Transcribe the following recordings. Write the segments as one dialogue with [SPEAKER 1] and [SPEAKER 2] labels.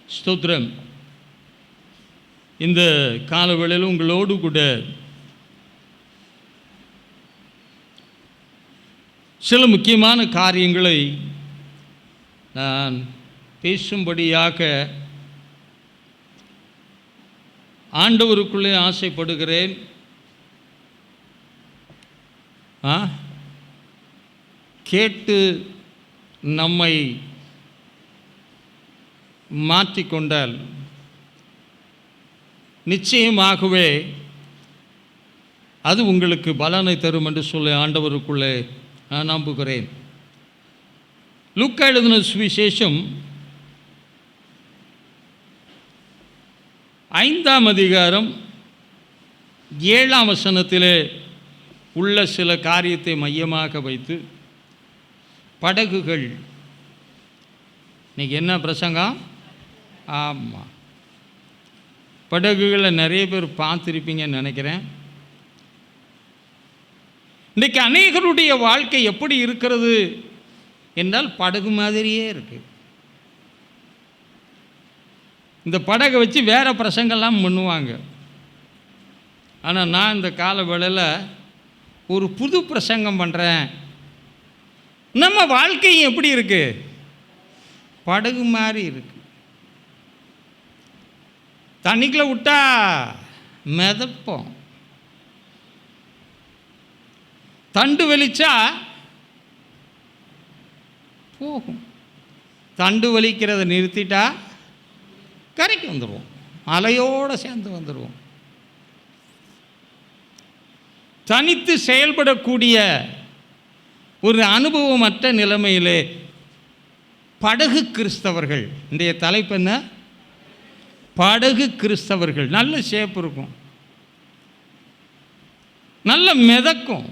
[SPEAKER 1] ஸ்தோத்திரம். இந்த காலவேளையில் உங்களோடு கூட சில முக்கியமான காரியங்களை நான் பேசும்படியாக ஆண்டவருக்குள்ளே ஆசைப்படுகிறேன். கேட்டு நம்மை மாற்றிக்கொண்டால் நிச்சயமாகவே அது உங்களுக்கு பலனை தரும் என்று சொல்லி ஆண்டவருக்குள்ளே நான் நம்புகிறேன். லூக்கா எழுதின சுவிசேஷம் 5ஆம் அதிகாரம் 7ஆம் வசனத்திலே உள்ள சில காரியத்தை மையமாக வைத்து படகுகள். இன்றைக்கி என்ன பிரசங்கம்? ஆமாம், படகுகளை நிறைய பேர் பார்த்துருப்பீங்கன்னு நினைக்கிறேன். இன்றைக்கி அநேகருடைய வாழ்க்கை எப்படி இருக்கிறது என்றால் படகு மாதிரியே இருக்குது. இந்த படகை வச்சு வேறு பிரசங்கெல்லாம் பண்ணுவாங்க. ஆனால் நான் இந்த கால வேளையில் ஒரு புது பிரசங்கம் பண்ணுறேன். நம்ம வாழ்க்கையும் எப்படி இருக்குது? படகு மாதிரி இருக்குது. தண்ணிக்குள்ளே விட்டா மிதப்போம், தண்டு வலிச்சா போகும், தண்டு வலிக்கிறத நிறுத்திட்டா கரைக்கு வந்துடுவோம், அலையோடு சேர்ந்து வந்துடுவோம். தனித்து செயல்படக்கூடிய ஒரு அனுபவமற்ற நிலைமையிலே படகு கிறிஸ்தவர்கள். இன்றைய தலைப்பு என்ன? படகு கிறிஸ்தவர்கள். நல்ல ஷேப் இருக்கும், நல்ல மிதக்கும்,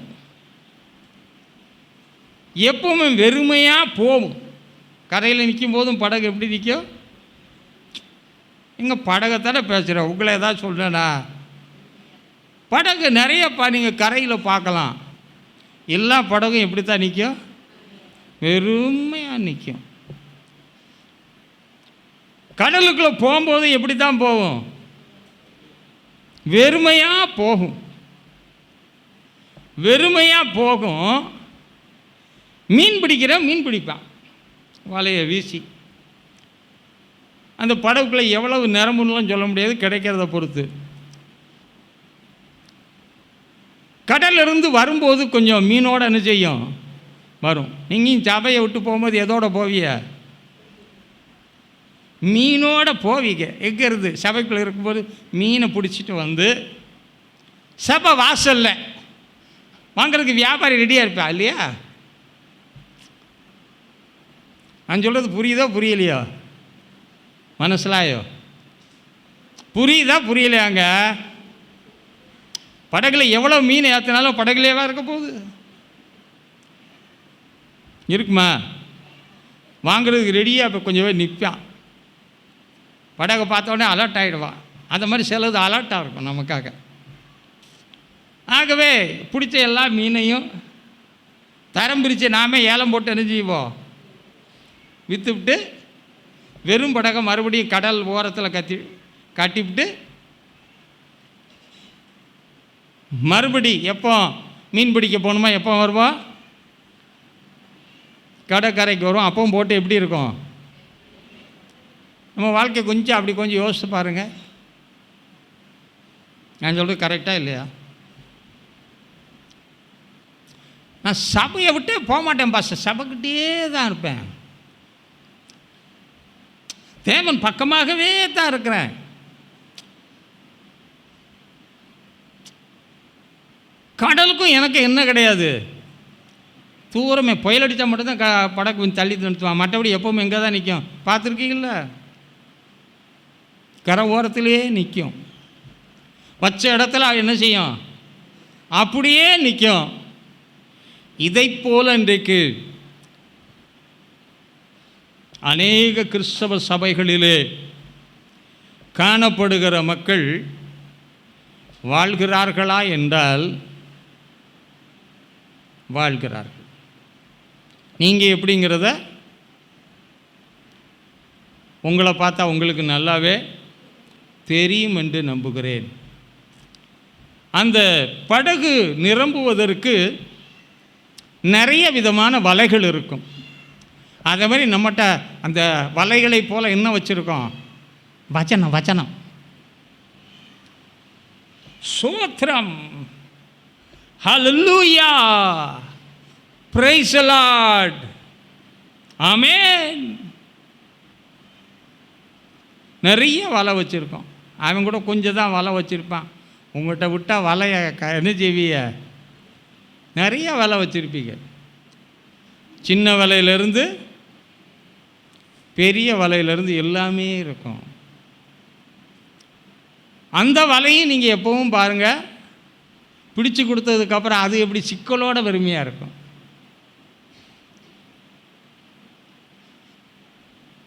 [SPEAKER 1] எப்பவுமே வெறுமையாக போகும். கரையில் நிற்கும் போதும் படகு எப்படி நிற்கும்? இங்கே படகைத்தானே பேசுகிறேன், உங்களை ஏதாவது சொல்கிறேன்னா படகு நிறையப்பா நீங்கள் கரையில் பார்க்கலாம். எல்லா படகும் எப்படி தான் நிற்கும்? வெறுமையாக நிற்கும். கடலுக்குள்ளே போகும்போது எப்படி தான் போகும்? வெறுமையாக போகும், வெறுமையாக போகும். மீன் பிடிப்பான் வலையை வீசி. அந்த படகுக்குள்ளே எவ்வளவு நிரம்புலாம் சொல்ல முடியாது, கிடைக்கிறத பொறுத்து. கடலிருந்து வரும்போது கொஞ்சம் மீனோடு என்ன செய்யும்? வரும். நீங்கள் சபையை விட்டு போகும்போது எதோட போவிய? மீனோட போவீங்க. எங்கே இருந்து? சபைக்குள்ளே இருக்கும்போது மீனை பிடிச்சிட்டு வந்து சபை வாசலில் வாங்கிறதுக்கு வியாபாரி ரெடியாக இருப்பா இல்லையா? நான் சொல்கிறது புரியுதோ புரியலையோ? மனசிலாயோ? புரியுதா புரியலையாங்க? படகுல எவ்வளோ மீன் ஏற்றினாலும் படகுலேவா இருக்க போகுது? இருக்குமா? வாங்கிறதுக்கு ரெடியாக இப்போ கொஞ்சம் பேர் நிற்பான். படகை பார்த்தோடனே அலர்ட் ஆகிடுவான். அந்த மாதிரி சிலது அலர்ட்டாக இருக்கும் நமக்காக. ஆகவே பிடிச்ச எல்லா மீனையும் தரம் பிரித்து நாமே ஏலம் போட்டு என்ன செய்வோம்? விற்றுவிட்டு வெறும் படகை மறுபடியும் கடல் ஓரத்தில் கட்டிவிட்டு மறுபடி எப்போ மீன் பிடிக்க போகணுமா எப்போ வருவோம்? கடற்கரைக்கு வரும். அப்பவும் போட்டு எப்படி இருக்கும்? நம்ம வாழ்க்கை கொஞ்சம் அப்படி கொஞ்சம் யோசித்து பாருங்கள். நான் சொல்கிறது கரெக்டாக இல்லையா? நான் சபையை விட்டே போக மாட்டேன் பாஸ்டர், சபைக்கிட்டே தான் இருப்பேன், தேவன் பக்கமாகவே தான் இருக்கிறேன். கடலுக்கும் எனக்கு என்ன கிடையாது, தூரமே புயல் அடித்தா மட்டும்தான் படகு கொஞ்சம் தள்ளி நிறுத்துவான். மற்றபடி எப்போவுமே எங்கே தான் நிற்கும்? பார்த்துருக்கீங்கள? கரை ஓரத்திலே நிற்கும். வச்ச இடத்துல என்ன செய்யும்? அப்படியே நிற்கும். இதை போல இன்றைக்கு அநேக கிறிஸ்தவ சபைகளிலே காணப்படுகிற மக்கள் வாழ்கிறார்களா என்றால் வாழ்கிறார்கள். நீங்கள் எப்படிங்கிறத உங்களை பார்த்தா உங்களுக்கு நல்லாவே தெரியும் என்று நம்புகிறேன். அந்த படகு நிரம்புவதற்கு நிறைய விதமான வலைகள் இருக்கும். அதே மாதிரி நம்மகிட்ட அந்த வலைகளை போல் என்ன வச்சுருக்கோம்? வச்சனம். வச்சனம். சோத்ரம். Hallelujah. Praise the lord. Amen. நிறைய வலை வச்சுருக்கோம். அவன் கூட கொஞ்சம் தான் வலை வச்சுருப்பான். உங்கள்கிட்ட விட்டால் வலையை என்ன செய்விய? நிறைய வலை வச்சுருப்பீங்க. சின்ன வலையிலேருந்து பெரிய வலையிலேருந்து எல்லாமே இருக்கும். அந்த வலையும் நீங்கள் எப்பவும் பாருங்கள், பிடிச்சி கொடுத்ததுக்கப்புறம் அது எப்படி சிக்கலோட வெறுமையாக இருக்கும்.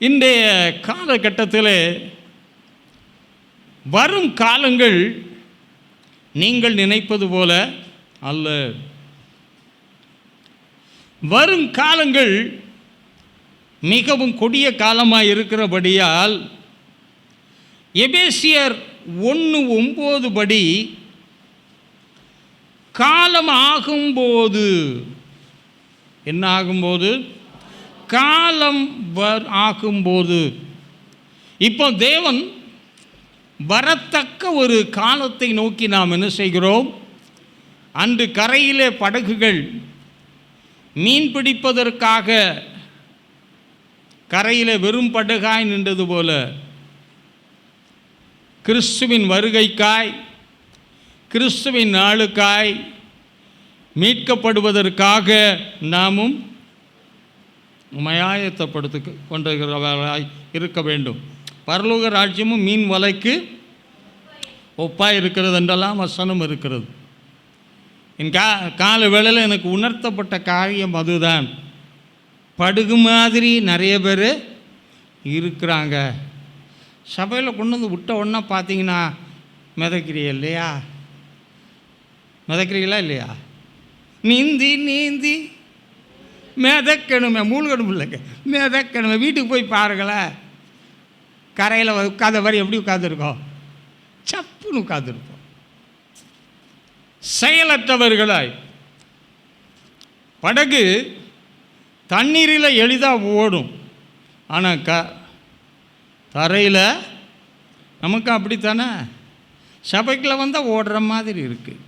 [SPEAKER 1] இன்றைய காலகட்டத்தில் வரும் காலங்கள் நீங்கள் நினைப்பது போல அல்ல. வரும் காலங்கள் மிகவும் கொடிய காலமாக இருக்கிறபடியால் எபேசியர் 1:9 படி காலம் ஆகும்போது என்ன ஆகும்போது? காலம் ஆகும்போது. இப்போ தேவன் வரத்தக்க ஒரு காலத்தை நோக்கி நாம் என்ன செய்கிறோம்? அன்று கரையிலே படகுகள் மீன் பிடிப்பதற்காக கரையிலே வெறும் படகாய் நின்றது போல கிறிஸ்துவின் வருகைக்காய், கிறிஸ்துவின் நாளுக்காய் மீட்கப்படுவதற்காக நாமும் ஆயத்தப்படுத்தி கொண்டிருக்கிறவர்களாய் இருக்க வேண்டும். பரலோக ராஜ்யமும் மீன் வலைக்கு ஒப்பாக இருக்கிறது என்றெல்லாம் வசனம் இருக்கிறது. என் கால வேளையில் எனக்கு உணர்த்தப்பட்ட காரியம் அதுதான். படகு மாதிரி நிறைய பேர் இருக்கிறாங்க. சபையில் கொண்டு வந்து விட்ட உடனே பார்த்தீங்கன்னா மிதக்கிறீ இல்லையா? மிதக்கிறீங்களா இல்லையா? நீந்தி நீந்தி மிதக்கணுமே, மூழ்கணும் இல்லைங்க, மிதக்கணுமே. வீட்டுக்கு போய் பாருங்களேன், கரையில் உட்காந்த மாதிரி எப்படி உட்காந்துருக்கோம்? சப்புன்னு உட்காந்துருப்போம். செயலற்றவர்களாய். படகு தண்ணீரில் எளிதாக ஓடும், ஆனால் தரையில் நமக்கு அப்படித்தானே. சபைக்குள்ள வந்தால் ஓடுற மாதிரி இருக்குது.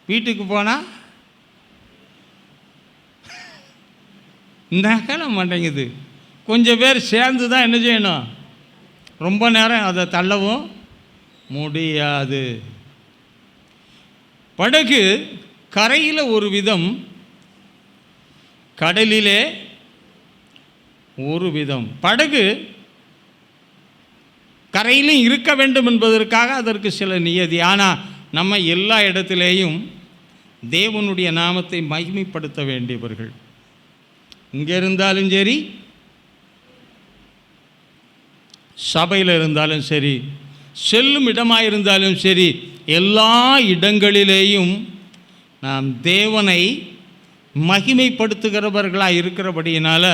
[SPEAKER 1] வீட்டுக்கு போனால் நகல மாட்டேங்குது. கொஞ்சம் பேர் சேர்ந்து தான் என்ன செய்யணும்? ரொம்ப நேரம் அதை தள்ளவும் முடியாது. படகு கரையில் ஒரு விதம், கடலிலே ஒரு விதம். படகு கரையிலும் இருக்க வேண்டும் என்பதற்காக அதற்கு சில நியதி. ஆனால் நம்ம எல்லா இடத்திலேயும் தேவனுடைய நாமத்தை மகிமைப்படுத்த வேண்டியவர்கள். இங்கே இருந்தாலும் சரி, சபையில் இருந்தாலும் சரி, செல்லும் இடமாக இருந்தாலும் சரி, எல்லா இடங்களிலேயும் நாம் தேவனை மகிமைப்படுத்துகிறவர்களாக இருக்கிறபடியினால்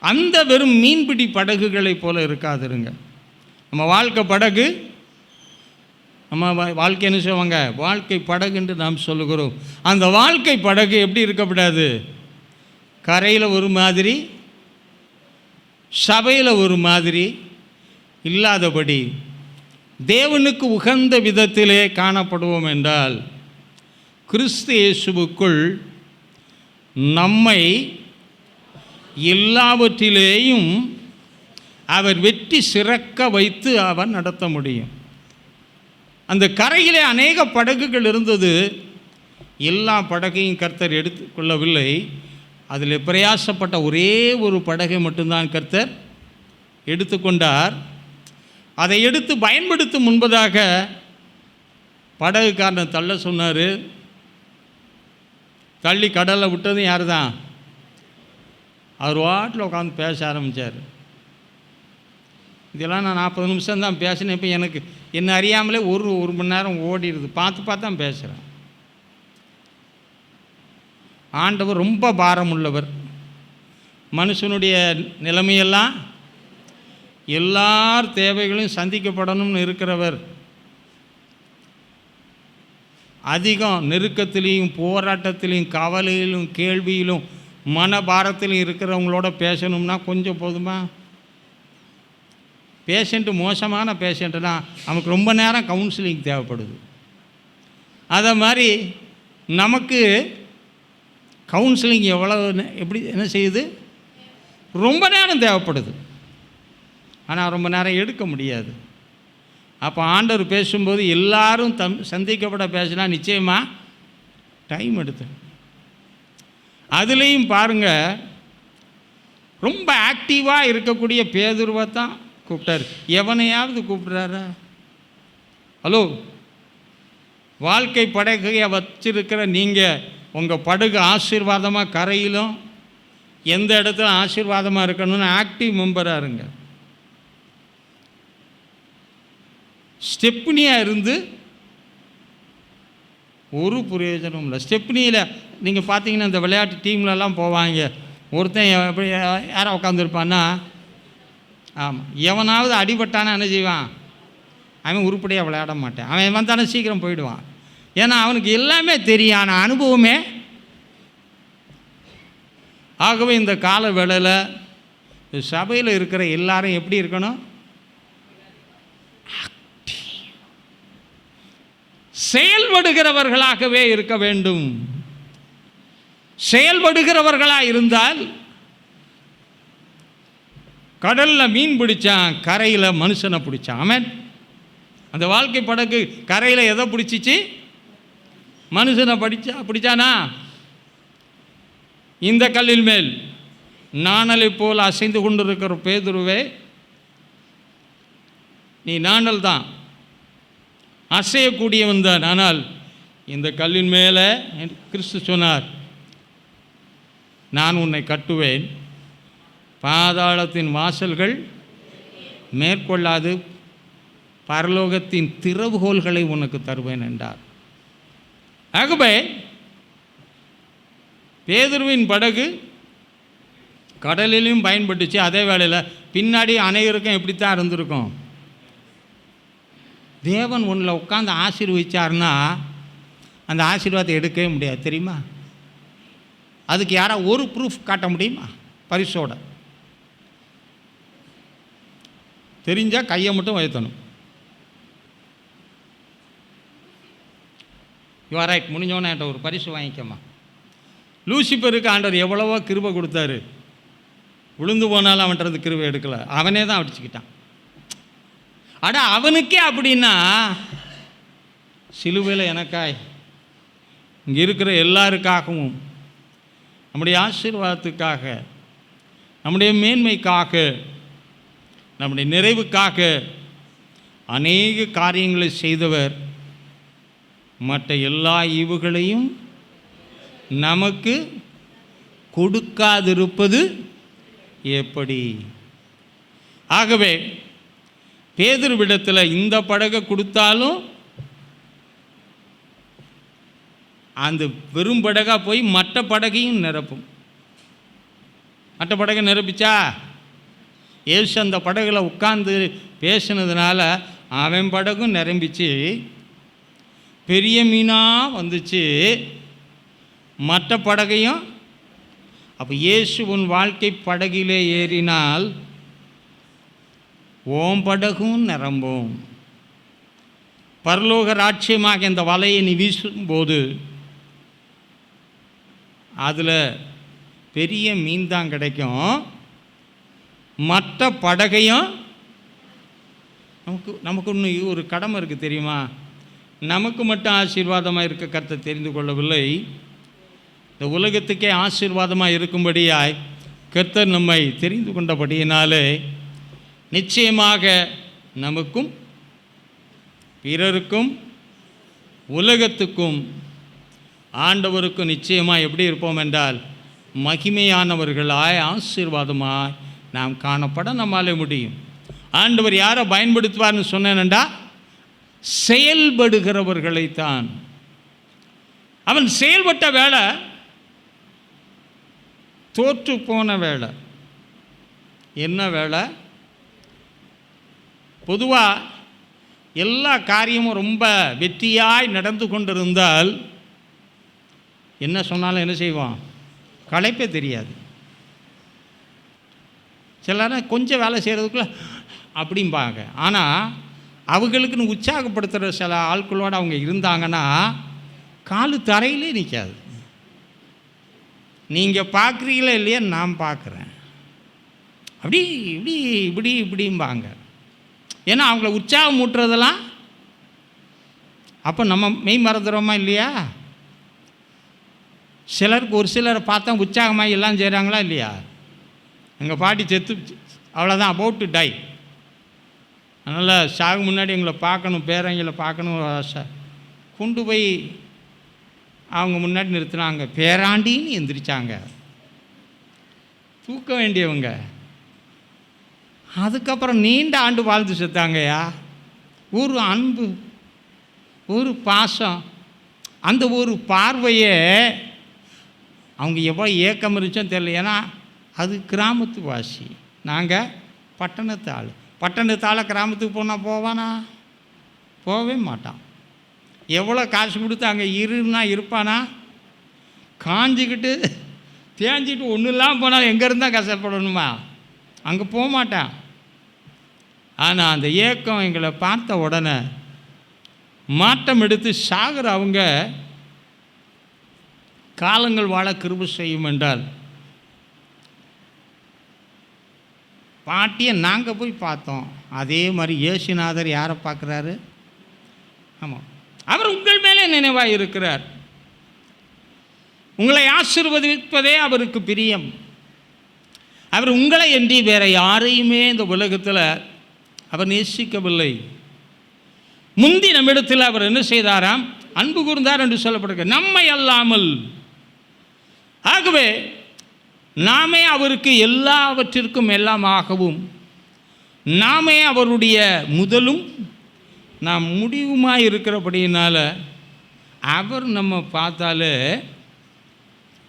[SPEAKER 1] அந்த வெறும் மீன்பிடி படகுகளை போல இருக்காதுருங்க. நம்ம வாழ்க்கை படகு, நம்ம வாழ்க்கை என்ன சொல்லுவாங்க? வாழ்க்கை படகு என்று நாம் சொல்லுகிறோம். அந்த வாழ்க்கை படகு எப்படி இருக்கக்கூடாது? கரையில் ஒரு மாதிரி, சபையில் ஒரு மாதிரி இல்லாதபடி தேவனுக்கு உகந்த விதத்திலே காணப்படுவோம் என்றால், கிறிஸ்து இயேசுவுக்குள் நம்மை எல்லாவற்றிலேயும் அவர் வெற்றி சிறக்க வைத்து அவர் நடத்த முடியும். அந்த கரையிலே அநேக படகுகள் இருந்தது. எல்லா படகையும் கர்த்தர் எடுத்துக்கொள்ளவில்லை. அதில் பிரயாசப்பட்ட ஒரே ஒரு படகை மட்டும்தான் கர்த்தர் எடுத்துக்கொண்டார். அதை எடுத்து பயன்படுத்தும் முன்பதாக படகுக்காரனை தள்ள சொன்னார். தள்ளி கடலில் விட்டதும் யார் தான்? அவர் வாட்டில் உட்காந்து பேச ஆரம்பித்தார். இதெல்லாம் நான் 40 நிமிஷம் தான் பேசினேன். இப்போ எனக்கு என்ன அறியாமலே ஒரு மணி நேரம் ஓடிடுது. பார்த்து தான் பேசுகிறேன். ஆண்டவர் ரொம்ப பாரம் உள்ளவர். மனுஷனுடைய நிலைமையெல்லாம் எல்லார் தேவைகளையும் சந்திக்கப்படணும்னு இருக்கிறவர். அதிகம் நெருக்கத்திலையும் போராட்டத்திலையும் கவலையிலும் கேள்வியிலும் மனபாரத்திலும் இருக்கிறவங்களோட பேசணும்னா கொஞ்சம் போதுமா? பேஷண்ட்டு மோசமான பேஷண்ட்டுனா நமக்கு ரொம்ப நேரம் கவுன்சிலிங் தேவைப்படுது. அதை மாதிரி நமக்கு கவுன்சிலிங் எப்படி என்ன செய்யுது? ரொம்ப நேரம் தேவைப்படுது. ஆனால் ரொம்ப நேரம் எடுக்க முடியாது. அப்போ ஆண்டவர் பேசும்போது எல்லாரும் சந்திக்கப்பட பேசினா நிச்சயமாக டைம் எடுத்து. அதுலேயும் பாருங்கள், ரொம்ப ஆக்டிவாக இருக்கக்கூடிய பேதுருவை தான் கூப்பிட்டாரு. எவனையாவது கூப்பிட்றாரா? ஹலோ, வாழ்க்கை படகையை வச்சிருக்கிற நீங்கள் உங்கள் படகு ஆசீர்வாதமாக கரையிலும் எந்த இடத்துல ஆசீர்வாதமாக இருக்கணும்னு ஆக்டிவ் மெம்பராக இருங்க. ஸ்டெப்னியாக இருந்து ஒரு பிரயோஜனம் இல்லை. ஸ்டெப்னியில் நீங்கள் பார்த்தீங்கன்னா இந்த விளையாட்டு டீம்லலாம் போவாங்க. ஒருத்தன் எப்படி யாரை உட்காந்துருப்பான்னா, ஆமாம், எவனாவது அடிபட்டானா என்ன செய்வான்? அவன் உருப்படியாக விளையாட மாட்டான். அவன் வந்தானே சீக்கிரம் போயிடுவான். ஏன்னா அவனுக்கு எல்லாமே தெரியும், ஆனால் அனுபவமே. ஆகவே இந்த கால வேளையில் சபையில் இருக்கிற எல்லாரும் எப்படி இருக்கணும்? செயல்படுகிறவர்களாகவே இருக்க வேண்டும். செயல்படுகிறவர்களாக இருந்தால், கடலில் மீன் பிடிச்சான், கரையில் மனுஷனை பிடிச்சான். ஆமென். அந்த வாழ்க்கை படகு கரையில் எதை பிடிச்சிச்சு? மனுஷனை பிடிச்சானா? இந்த கல்லின் மேல் நாணலை போல் அசைந்து கொண்டிருக்கிற பேதுருவே, நீ நாணல் தான், அசையக்கூடியவன் தான். ஆனால் இந்த கல்லின் மேலே கிறிஸ்து சொன்னார், நான் உன்னை கட்டுவேன், பாதாளத்தின் வாசல்கள் மேற்கொள்ளாது, பரலோகத்தின் திறவுகோல்களை உனக்கு தருவேன் என்றார். ஆகவே பேதுருவின் படகு கடலிலும் பயன்பட்டுச்சு. அதே வேளையில் பின்னாடி அனைவருக்கும் எப்படித்தான் இருந்திருக்கும்? தேவன் ஒன்றில் உட்காந்து ஆசீர்வதிச்சார்னா அந்த ஆசீர்வாதத்தை எடுக்கவே முடியாது, தெரியுமா? அதுக்கு யாரா ஒரு ப்ரூஃப் காட்ட முடியுமா? பரிசோட தெரிஞ்சால் கையை மட்டும் உயர்த்தணும். யூஆர் ரைட், முடிஞ்சோன்னே என்கிட்ட ஒரு பரிசு வாங்கிக்கம்மா. லூசிபருக்கு ஆண்டவர் எவ்வளவோ கிருபை கொடுத்தாரு. விழுந்து போனாலும் அவன்றது கிருபை எடுக்கலை, அவனே தான் அடிச்சுக்கிட்டான். அட அவனுக்கே அப்படின்னா சிலுவையில் எனக்காய் இங்கே இருக்கிற எல்லாருக்காகவும், நம்முடைய ஆசீர்வாதத்துக்காக, நம்முடைய மேன்மைக்காக, நம்முடைய நிறைவுக்காக அநேக காரியங்களை செய்தவர் மற்ற எல்லா ஈவுகளையும் நமக்கு கொடுக்காதிருப்பது எப்படி? ஆகவே பேதுருவிடத்தில் இந்த படகை கொடுத்தாலும் அந்த வெறும் படகா போய் மற்ற படகையும் நிரப்பும். மற்ற படகை நிரப்பிச்சா? ஏசு அந்த படகுல உட்கார்ந்து பேசினதுனால அவன் படகும் நிரம்பிச்சு, பெரிய மீனாக வந்துச்சு, மற்ற படகையும். அப்போ இயேசு உன் வாழ்க்கை படகிலே ஏறினால் ஓம் படகும் நிரம்பும். பரலோக ராட்சியமாக இந்த வலையை நீ வீசும்போது அதில் பெரிய மீன் தான் கிடைக்கும், மற்ற படகையும். நமக்கு இன்னும் ஒரு கடமை இருக்குது, தெரியுமா? நமக்கு மட்டும் ஆசீர்வாதமாக இருக்க கர்த்தர் தெரிந்து கொள்ளவில்லை, இந்த உலகத்துக்கே ஆசீர்வாதமாக இருக்கும்படியாய் கர்த்தர் நம்மை தெரிந்து கொண்டபடியினாலே நிச்சயமாக நமக்கும் பிறருக்கும் உலகத்துக்கும் ஆண்டவருக்கும் நிச்சயமாக எப்படி இருப்போம் என்றால் மகிமையானவர்களாய் ஆசீர்வாதமாய் நாம் காணப்பட நம்மாலே முடியும். ஆண்டவர் யாரை பயன்படுத்துவார்னு சொன்னேன்டா, செயல்படுகிறவர்களைத்தான். அவன் செயல்பட்ட வேலை தோற்று போன வேலை. என்ன வேலை? பொதுவாக எல்லா காரியமும் ரொம்ப வெற்றியாய் நடந்து கொண்டிருந்தால் என்ன சொன்னாலும் என்ன செய்வோம், களைப்பே தெரியாது. சிலர் கொஞ்சம் வேலை செய்கிறதுக்குள்ள அப்படிம்பாங்க. ஆனால் அவங்களுக்குன்னு உற்சாகப்படுத்துகிற சில ஆட்களோடு அவங்க இருந்தாங்கன்னா காலு தரையிலே நிற்காது. நீங்கள் பார்க்குறீங்களா இல்லையா, நான் பார்க்குறேன், அப்படி இப்படி இப்படி இப்படிம்பாங்க. ஏன்னா அவங்கள உற்சாகம் ஊட்டுறதெல்லாம் அப்போ நம்ம மெய் மறந்துடுறோமா இல்லையா? சிலருக்கு ஒரு சிலரை பார்த்தா உற்சாகமாக எல்லாம் செய்கிறாங்களா இல்லையா? எங்கள் பாட்டி செத்து அவ்வளோதான், அபவுட் டு டை. அதனால் சாகு முன்னாடி எங்களை பார்க்கணும், பேரங்களை பார்க்கணும் ஆசை. கொண்டு போய் அவங்க முன்னாடி நிறுத்தினாங்க, பேராண்டின்னு எந்திரிச்சாங்க. தூக்க வேண்டியவங்க. அதுக்கப்புறம் நீண்ட ஆண்டு வாழ்ந்து செத்தாங்கய்யா. ஒரு அன்பு, ஒரு பாசம், அந்த ஒரு பார்வையே அவங்க எவ்வளோ ஏக்கம் இருந்துச்சோன்னு தெரியல. ஏன்னா அது கிராமத்து வாசி, நாங்கள் பட்டணத்து ஆள். பட்டணத்து ஆளை கிராமத்துக்கு போனால் போவானா? போகவே மாட்டான். எவ்வளோ காசு கொடுத்து அங்கே இருன்னா இருப்பானா? காஞ்சிக்கிட்டு தேஞ்சிக்கிட்டு ஒன்றும் இல்லாமல் போனால் எங்கே இருந்தால் கஷ்டப்படணுமா? அங்கே போக மாட்டான். ஆனால் அந்த ஏக்கம் எங்களை பார்த்த உடனே மாற்றம் எடுத்து சாகிற அவங்க காலங்கள் வாழ கிருபை செய்யும் என்றால், பாட்டியை நாங்கள் போய் பார்த்தோம். அதே மாதிரி இயேசுநாதர் யாரை பார்க்குறாரு? ஆமாம், அவர் உங்கள் மேலே நினைவாக இருக்கிறார். உங்களை ஆசீர்வதிப்பதே அவருக்கு பிரியம். அவர் உங்களை என்று வேறு யாரையுமே இந்த உலகத்தில் அவர் நேசிக்கவில்லை. முந்தி நம்மிடத்தில் அவர் என்ன செய்தாராம்? அன்பு கூர்ந்தார் என்று சொல்லப்படுகிறது, நம்மை அல்லாமல். ஆகவே நாமே அவருக்கு எல்லாவற்றிற்கும் எல்லாமாகவும், நாமே அவருடைய முதலும் நாம் முடிவுமாக இருக்கிறபடியினால அவர் நம்ம பார்த்தாலே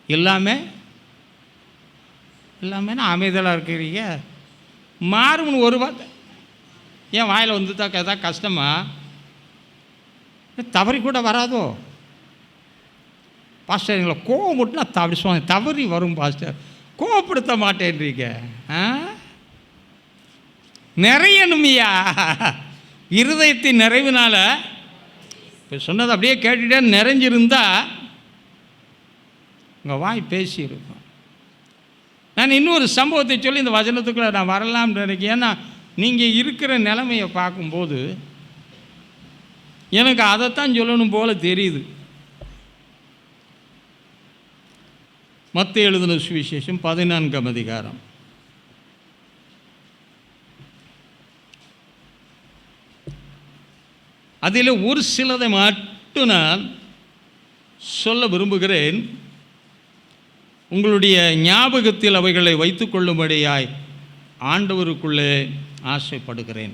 [SPEAKER 1] எல்லாமே அமைதலாக இருக்கிறீங்க. மாறும்னு ஒரு வார்த்தை ஏன் வாயில் வந்து தான் எதாவது கஷ்டமா? தவறி கூட வராதோ பாஸ்டர்? எங்களை கோவம் மட்டும் அப்படி சொன்ன தவறி வரும் பாஸ்டர், கோவப்படுத்த மாட்டேன்றீங்க. நிறையணுமையா இருதயத்தின் நிறைவினால. இப்போ சொன்னது அப்படியே கேட்டுகிட்டே நிறைஞ்சிருந்தா உங்கள் வாய் பேசியிருக்கும். நான் இன்னொரு சம்பவத்தை சொல்லி இந்த வசனத்துக்குள்ளே நான் வரலாம்னு நினைக்கிறேன். ஏன்னா நீங்கள் இருக்கிற நிலைமையை பார்க்கும்போது எனக்கு அதைத்தான் சொல்லணும் போல தெரியுது. மத்தேயு எழுதின சுவிசேஷம் 14ஆம் அதிகாரம். அதில் ஒரு சிலதை மட்டும் நான் சொல்ல விரும்புகிறேன். உங்களுடைய ஞாபகத்தில் அவைகளை வைத்துக்கொள்ளும்படியாய் ஆண்டவருக்குள்ளே ஆசைப்படுகிறேன்.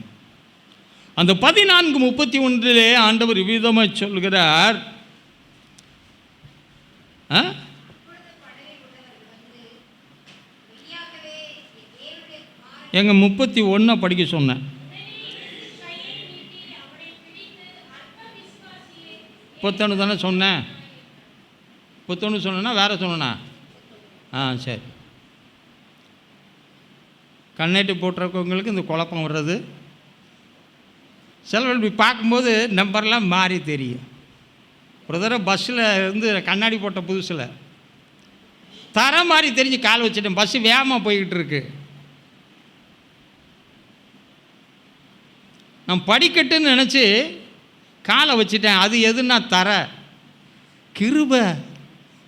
[SPEAKER 1] அந்த 14:31 ஆண்டவர் விதமாக சொல்கிறார், எங்க 31 படிக்க சொன்னேன். 31 தானே சொன்னேன். 31 சொன்னா வேற சொன்னா? சரி. கண்ணேட்டு போட்டிருக்கவங்களுக்கு இந்த குழப்பம் வர்றது. சில இப்படி பார்க்கும்போது நம்பர்லாம் மாறி தெரியும். ஒரு தடவை பஸ்ஸில் இருந்து கண்ணாடி போட்ட புதுசில் தர மாதிரி தெரிஞ்சு கால் வச்சுட்டேன். பஸ்ஸு வேகமாக போய்கிட்டு இருக்கு. நான் படிக்கட்டுன்னு நினச்சி காலை வச்சுட்டேன். அது எதுன்னா தர கிருபை.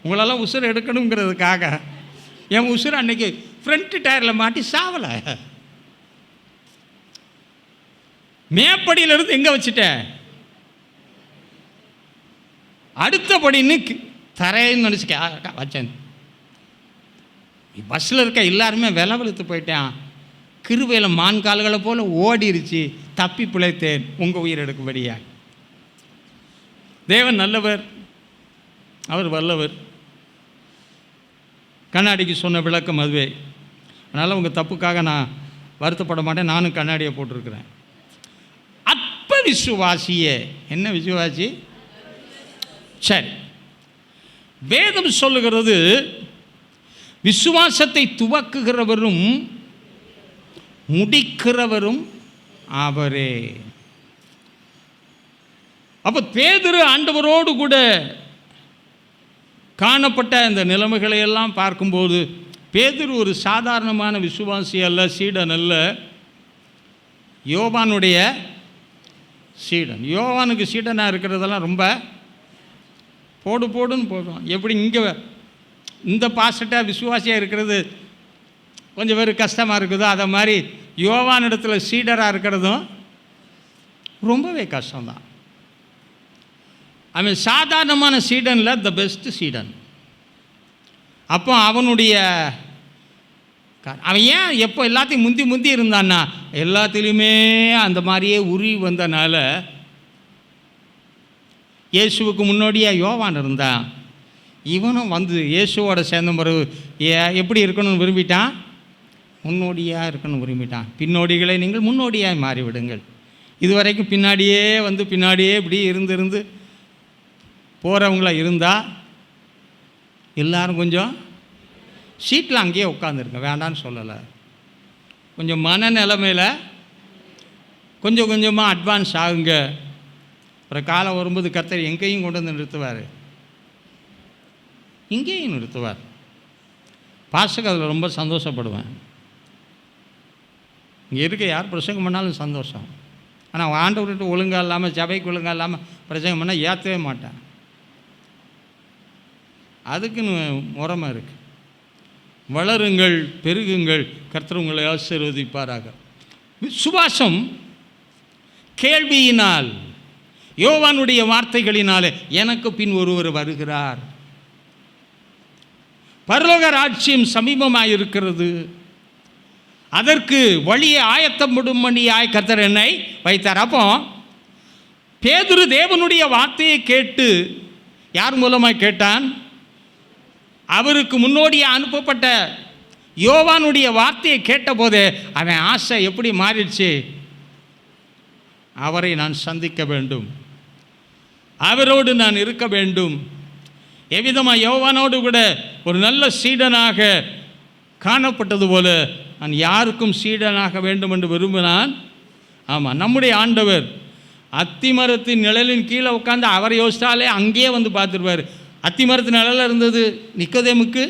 [SPEAKER 1] உங்களெல்லாம் உசுரை எடுக்கணுங்கிறதுக்காக என் உசுரை அன்னைக்கு ஃப்ரண்ட் டயரில் மாட்டி சாவலை. மேப்படியிலிருந்து எங்கே வச்சுட்டேன்? அடுத்தபடின்னு தரேன்னு நினச்சி வச்சேன். பஸ்ஸில் இருக்க எல்லாருமே விலை வெளுத்து போயிட்டேன். கிருபையில் மான் கால்களை போல் ஓடிருச்சு. தப்பி பிழைத்தேன் உங்கள் உயிர் எடுக்கும்படியா. தேவன் நல்லவர், அவர் வல்லவர். கண்ணாடிக்கு சொன்ன விளக்கம் அதுவே. அதனால் உங்கள் தப்புக்காக நான் வருத்தப்பட மாட்டேன். நானும் கண்ணாடியை போட்டிருக்கிறேன். விசுவாசியே. என்ன விசுவாசி? சரி, வேதம் சொல்லுகிறது விசுவாசத்தை துவக்குகிறவரும் முடிக்கிறவரும் அவரே. அப்போ பேதுரு ஆண்டவரோடு கூட காணப்பட்ட அந்த நிலைமைகளை எல்லாம் பார்க்கும்போது பேதுரு ஒரு சாதாரணமான விசுவாசி அல்ல, சீடன் அல்ல, யோவானுடைய சீடன். யோவானுக்கு சீடனாக இருக்கிறதெல்லாம் ரொம்ப போடுன்னு போடுவான். எப்படி இங்கே இந்த பாஸ்டர்ட்டாக விசுவாசியாக இருக்கிறது கொஞ்சம் பேர் கஷ்டமாக இருக்குதோ, அதை மாதிரி யோவான் இடத்துல சீடராக இருக்கிறதும் ரொம்பவே கஷ்டம்தான். அவன் சாதாரணமான சீடனில் த பெஸ்ட் சீடன். அப்போ அவனுடைய அவன் ஏன் எப்போ எல்லாத்தையும் முந்தி இருந்தான்னா, எல்லாத்துலேயுமே அந்த மாதிரியே உரி வந்தனால இயேசுவுக்கு முன்னோடியாக யோவான் இருந்தான். இவனும் வந்து இயேசுவோட சேர்ந்த பிறகு எப்படி இருக்கணும்னு விரும்பிட்டான், முன்னோடியாக இருக்கணும்னு விரும்பிட்டான். பின்னோடிகளை நீங்கள் முன்னோடியாக மாறிவிடுங்கள். இதுவரைக்கும் பின்னாடியே வந்து பின்னாடியே இப்படி இருந்து போகிறவங்கள இருந்தால் எல்லாரும் கொஞ்சம் சீட்டில் அங்கேயே உட்காந்துருங்க, வேண்டான்னு சொல்லலை. கொஞ்சம் மன நிலைமையில் கொஞ்சம் கொஞ்சமாக அட்வான்ஸ் ஆகுங்க. அப்புறம் காலம் வரும்போது கர்த்தர் எங்கேயும் கொண்டு வந்து நிறுத்துவார், இங்கேயும் நிறுத்துவார். பாஸ்டருக்கு அதில் ரொம்ப சந்தோஷப்படுவேன். இங்கே இருக்க யார் பிரசங்கம் பண்ணாலும் சந்தோஷம். ஆனால் ஆண்டவர்கிட்ட ஒழுங்காக இல்லாமல் சபைக்கு ஒழுங்காக இல்லாமல் பிரசங்கம் பண்ணால் ஏற்றவே மாட்டேன். அதுக்குன்னு முறைமை இருக்குது. வளருங்கள், பெருகுங்கள், கர்த்தர் உங்களை ஆசீர்வதிப்பாராக. விசுவாசம் கேள்வியினால், யோவானுடைய வார்த்தைகளினாலே எனக்கு பின் ஒருவர் வருகிறார், பரலோக ராஜ்யம் சமீபமாயிருக்கிறது, அதற்கு வழியை ஆயத்தப்படும்படியாய் கர்த்தர் என்னை வைத்தார். அப்போ பேதுரு தேவனுடைய வார்த்தையை கேட்டு யார் மூலமாக கேட்டான்? அவருக்கு முன்னோடியாக அனுப்பப்பட்ட யோவானுடைய வார்த்தையை கேட்டபோதே அவன் ஆசை எப்படி மாறிடுச்சு? அவரை நான் சந்திக்க வேண்டும், அவரோடு நான் இருக்க வேண்டும். எவ்விதமாக யோவானோடு கூட ஒரு நல்ல சீடனாக காணப்பட்டது போல நான் யாருக்கும் சீடனாக வேண்டும் என்று விரும்பினான். ஆமாம், நம்முடைய ஆண்டவர் அத்திமரத்தின் நிழலின் கீழே உட்காந்து அவரை யோசித்தாலே அங்கேயே வந்து பார்த்துருவார். அத்திமரத்து நிழலில் இருந்தது நிக்கோதேமுக்கு,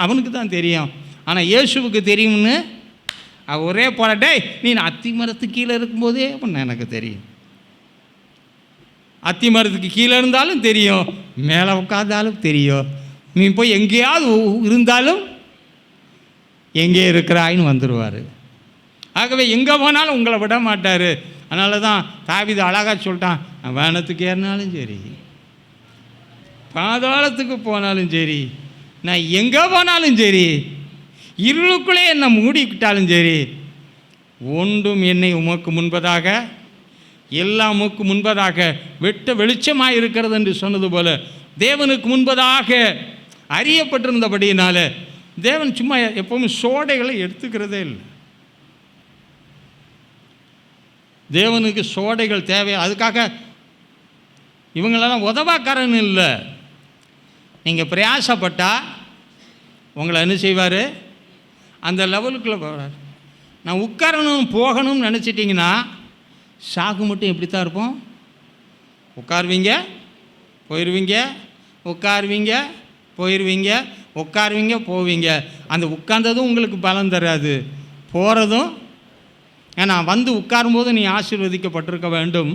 [SPEAKER 1] அவனுக்கு தான் தெரியும். ஆனால் இயேசுவுக்கு தெரியும்னு ஒரே போராட்டே, நீ அத்திமரத்து கீழே இருக்கும்போதே பண்ண எனக்கு தெரியும். அத்திமரத்துக்கு கீழே இருந்தாலும் தெரியும், மேலே உட்காந்தாலும் தெரியும், நீ போய் எங்கேயாவது இருந்தாலும் எங்கே இருக்கிறாயின்னு வந்துடுவார். ஆகவே எங்கே போனாலும் உங்களை விட மாட்டார். அதனால தான் தாவீது அழகாக சொல்லிட்டான், நான் வானத்துக்கு ஏறினாலும் சரி, பாதாளத்துக்கு போனாலும் சரி, நான் எங்கே போனாலும் சரி, இருளுக்குள்ளே என்னை மூடிக்கிட்டாலும் சரி, ஒன்றும் என்னை உமக்கு முன்பதாக எல்லாம் உமக்கு முன்பதாக வெட்ட வெளிச்சமாக இருக்கிறது என்று சொன்னது போல தேவனுக்கு முன்பதாக அறியப்பட்டிருந்தபடியினால தேவன் சும்மா எப்பவுமே சோடைகளை எடுத்துக்கிறதே இல்லை. தேவனுக்கு சோடைகள் தேவை. அதுக்காக இவங்களெல்லாம் உதவாக்காரன்னு இல்லை. நீங்கள் பிரயாசப்பட்டால் உங்களை என்ன செய்வார்? அந்த லெவலுக்குள்ளே போகிறார். நான் உட்காரணும் போகணும்னு நினச்சிட்டிங்கன்னா சாகு மட்டும் எப்படி தான் இருப்போம்? உட்காருவீங்க போயிடுவீங்க, உட்காருவீங்க போயிடுவீங்க, உட்காருவீங்க போவீங்க. அந்த உட்கார்ந்ததும் உங்களுக்கு பலம் தராது, போகிறதும். ஏன்னா வந்து உட்காரும்போது நீ ஆசீர்வதிக்கப்பட்டிருக்க வேண்டும்,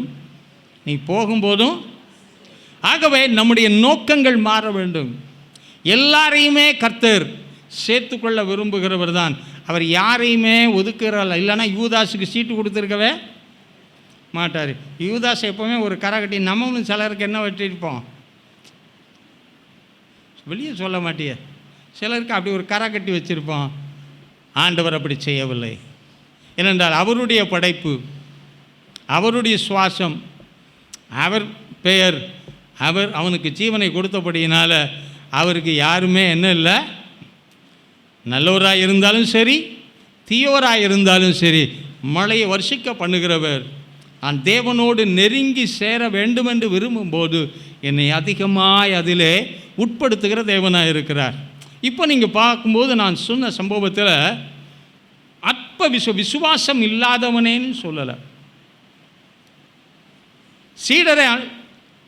[SPEAKER 1] நீ போகும்போதும். ஆகவே நம்முடைய நோக்கங்கள் மாற வேண்டும். எல்லாரையுமே கர்த்தர் சேர்த்துக்கொள்ள விரும்புகிறவர் தான். அவர் யாரையுமே ஒதுக்குறாள். இல்லைன்னா யூதாஸுக்கு சீட்டு கொடுத்துருக்கவே மாட்டார். யூதாஸ் எப்போவுமே ஒரு கரை கட்டி, நம்மளும் சிலருக்கு என்ன வச்சிருப்போம் வெளியே சொல்ல மாட்டிய, சிலருக்கு அப்படி ஒரு கரை கட்டி வச்சுருப்போம். ஆண்டவர் அப்படி செய்யவில்லை. ஏனென்றால் அவருடைய படைப்பு, அவருடைய சுவாசம், அவர் பெயர், அவர் அவனுக்கு ஜீவனை கொடுத்தபடியினால் அவருக்கு யாருமே என்ன இல்லை, நல்லவராக இருந்தாலும் சரி தீயோராக இருந்தாலும் சரி மழையை வருஷிக்க பண்ணுகிறவர், நான் தேவனோடு நெருங்கி சேர வேண்டும் என்று விரும்பும்போது என்னை அதிகமாய் அதிலே உட்படுத்துகிற தேவனாக இருக்கிறார். இப்போ நீங்கள் பார்க்கும்போது நான் சொன்ன சம்பவத்தில் அற்ப விசுவாசம் இல்லாதவனேன்னு சொல்லலை. சீடரை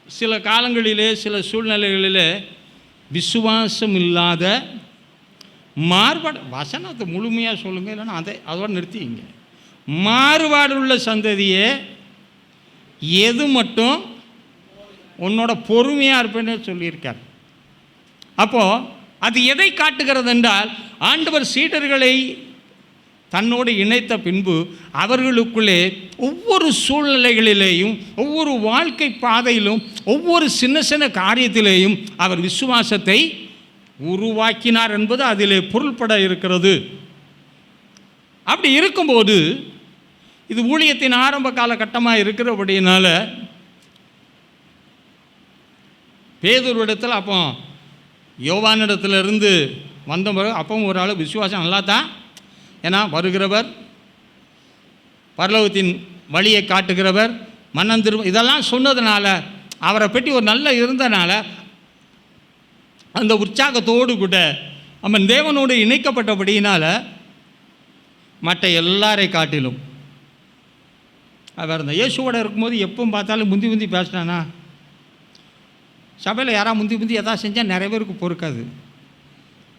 [SPEAKER 1] சில காலங்களிலே சில சூழ்நிலைகளிலே விசுவாசம் இல்லாத மாறுபாடு, வசனத்தை முழுமையாக சொல்லுங்கள், இல்லைன்னா அதோட நிறுத்திங்க. மாறுபாடு உள்ள சந்ததியே எது மட்டும் உன்னோட பொறுமையாக இருப்பேன்னு சொல்லியிருக்கார். அப்போது அது எதை காட்டுகிறது என்றால், ஆண்டவர் சீடர்களை தன்னோடு இணைத்த பின்பு அவர்களுக்குள்ளே ஒவ்வொரு சூழ்நிலைகளிலேயும் ஒவ்வொரு வாழ்க்கை பாதையிலும் ஒவ்வொரு சின்ன சின்ன காரியத்திலேயும் அவர் விசுவாசத்தை உருவாக்கினார் என்பது அதிலே பொருள்பட இருக்கிறது. அப்படி இருக்கும்போது இது ஊழியத்தின் ஆரம்ப காலகட்டமாக இருக்கிறபடினால பேதுருவிடத்தில் அப்போ யோவானிடத்திலிருந்து வந்த பிறகு அப்பவும் ஒரு ஆள் விசுவாசம் நல்லா தான், ஏன்னா வருகிறவர், பரலோகத்தின் வழியை காட்டுகிறவர், மனம் திரும்ப இதெல்லாம் சொன்னதுனால அவரை பற்றி ஒரு நல்ல இருந்தனால அந்த உற்சாகத்தோடு கூட அவன் தேவனோடு இணைக்கப்பட்டபடியினால் மற்ற எல்லாரை காட்டிலும் அவர் இந்த இயேசுவோட இருக்கும்போது எப்பவும் பார்த்தாலும் முந்தி பேசினானா, சபையில் யாராவது முந்தி எதாவது செஞ்சால் நிறைய பேருக்கு பொறுக்காது,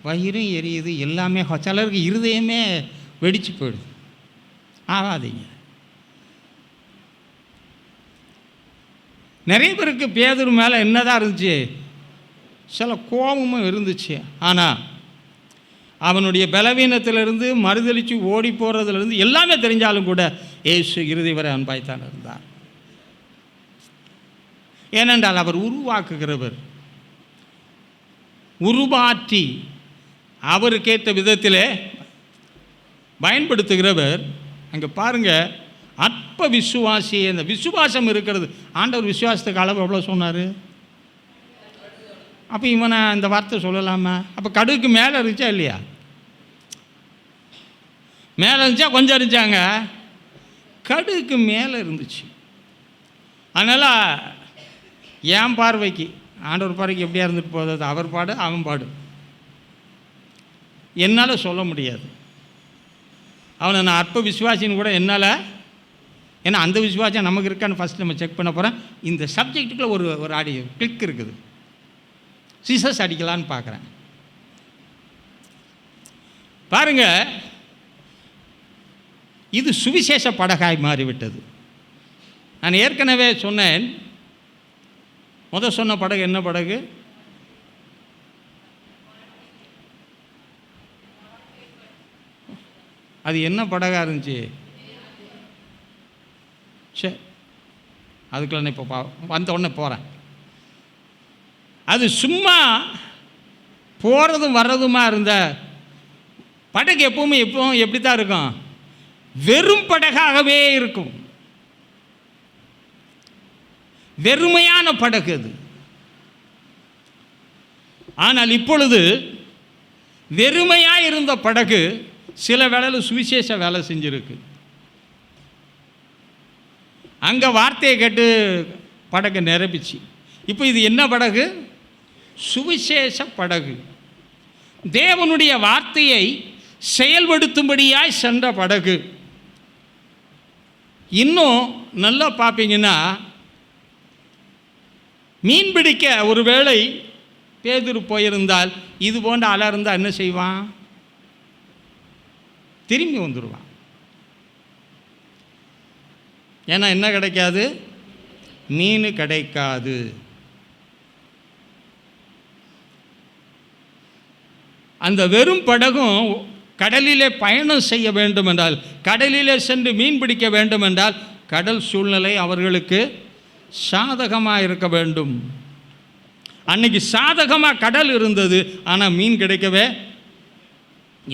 [SPEAKER 1] வயிறும் எரியுது, எல்லாமே சிலருக்கு இருதயமே வெடிச்சு போயிடுது. ஆகாதீங்க. நிறைய பேருக்கு பேதுரு மேலே என்னதான் இருந்துச்சு, சில கோபமும் இருந்துச்சு. ஆனால் அவனுடைய பலவீனத்திலிருந்து மறுதளித்து ஓடி போகிறதுலேருந்து எல்லாமே தெரிஞ்சாலும் கூட இயேசு இறுதி வரை அன்பாய்த்தான் இருந்தார். ஏனென்றால் அவர் உருவாக்குகிறவர், உருமாற்றி அவருக்கேற்ற விதத்திலே பயன்படுத்துகிறவர். அங்கே பாருங்கள், அற்ப விசுவாசி, அந்த விசுவாசம் இருக்கிறது. ஆண்டவர் விசுவாசத்துக்கு அளவு எவ்வளோ சொன்னார்? அப்போ இவனை இந்த வார்த்தை சொல்லலாமா? அப்போ கடுகுக்கு மேலே இருந்துச்சா இல்லையா? மேலே இருந்துச்சா கொஞ்சம் இருந்துச்சாங்க? கடுகுக்கு மேலே இருந்துச்சு. அதனால் என் பார்வைக்கு, ஆண்டவர் பார்வைக்கு எப்படியா இருந்துட்டு போகுது, அவர் பாடு அவன் பாடு, என்னால் சொல்ல முடியாது. அவனை நான் அற்ப விசுவாசின்னு கூட என்னால், ஏன்னா அந்த விசுவாசம் நமக்கு இருக்கான்னு ஃபஸ்ட் நம்ம செக் பண்ண போகிறேன். இந்த சப்ஜெக்டுக்குள்ளே ஒரு ஆடியோ கிளிக் இருக்குது, சீசஸ் அடிக்கலான்னு பார்க்குறேன். பாருங்க, இது சுவிசேஷ படகாய் மாறிவிட்டது. நான் ஏற்கனவே சொன்னேன், சொன்ன படகு என்ன படகு? அது என்ன படகா இருந்துச்சு? சரி, அதுக்குள்ள இப்போ வந்த உடனே போகிறேன். அது சும்மா போகிறதும் வர்றதுமா இருந்த படகு எப்பவும் எப்படி தான் இருக்கும்? வெறும் படகாகவே இருக்கும். வெறுமையான படகு அது. ஆனால் இப்பொழுது வெறுமையாக இருந்த படகு சில வேளையில் சுவிசேஷ வேலை செஞ்சிருக்கு. அங்கே வார்த்தையை கேட்டு படகு நிரப்பிச்சு. இப்போ இது என்ன படகு? சுவிசேஷ படகு. தேவனுடைய வார்த்தையை செயல்படுத்தும்படியாய் சென்ற படகு. இன்னும் நல்லா பார்ப்பீங்கன்னா, மீன் பிடிக்க ஒரு வேளை பேதுரு போயிருந்தால் இது போன்ற அலை இருந்தால் என்ன செய்வான்? திரும்பி வந்துடுவான். ஏன்னா என்ன கிடைக்காது? மீன் கிடைக்காது. அந்த வெறும் படகும் கடலிலே பயணம் செய்ய வேண்டும் என்றால், கடலிலே சென்று மீன் பிடிக்க வேண்டும் என்றால், கடல் சூழ்நிலை அவர்களுக்கு சாதகமாக இருக்க வேண்டும். அன்னைக்கு சாதகமாக கடல் இருந்தது, ஆனால் மீன் கிடைக்கவே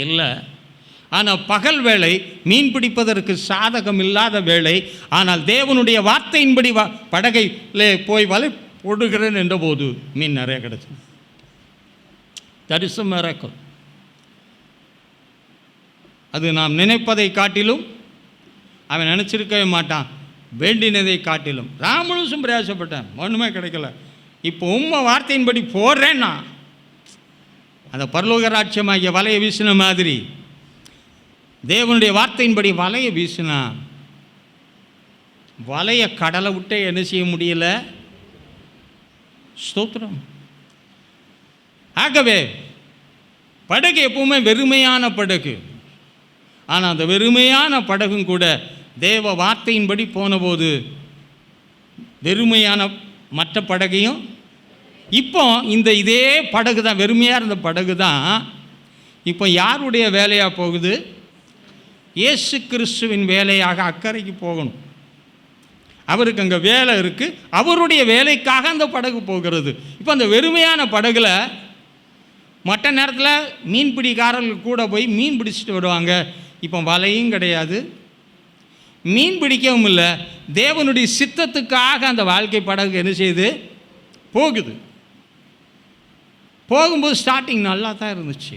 [SPEAKER 1] இல்லை. ஆனால் பகல் வேளை மீன் பிடிப்பதற்கு சாதகம் இல்லாத வேளை. ஆனால் தேவனுடைய வார்த்தையின்படி படகையிலே போய் வலை போடுகிறேன் என்ற போது மீன் நிறைய கிடைச்சது. That is a miracle. அது நாம் நினைப்பதை காட்டிலும் அவன் நினச்சிருக்கவே மாட்டான். வேண்டினதை காட்டிலும் முழுசும் பிரயாசப்பட்டேன், ஒன்றுமே கிடைக்கல. இப்போ உண்மை வார்த்தையின்படி போடுறேன்னா அந்த பரலோக ராட்சியமாகிய வலையை வீசின மாதிரி தேவனுடைய வார்த்தையின்படி வலையை வீசினா வலையை கடலை விட்டே என்ன செய்ய முடியல. ஸ்தோத்திரம். ஆகவே படகு எப்பவுமே வெறுமையான படகு. ஆனால் அந்த வெறுமையான படகும் கூட தேவ வார்த்தையின்படி போனபோது வெறுமையான மற்ற படகையும் இப்போ இதே படகு தான், வெறுமையாக இருந்த படகு தான் இப்போ யாருடைய வேலையாக போகுது? இயேசு கிறிஸ்துவின் வேலையாக அக்கறைக்கு போகணும். அவருக்கு அங்கே வேலை இருக்குது, அவருடைய வேலைக்காக அந்த படகு போகிறது. இப்போ அந்த வெறுமையான படகுல மற்ற நேரத்தில் மீன்பிடிக்காரர்கள் கூட போய் மீன் பிடிச்சிட்டு வருவாங்க. இப்போ வலையும் கிடையாது, மீன் பிடிக்கவும் இல்லை. தேவனுடைய சித்தத்துக்காக அந்த வாழ்க்கை படகு என்ன செய்யுது? போகுது. போகும்போது ஸ்டார்டிங் நல்லா தான் இருந்துச்சு.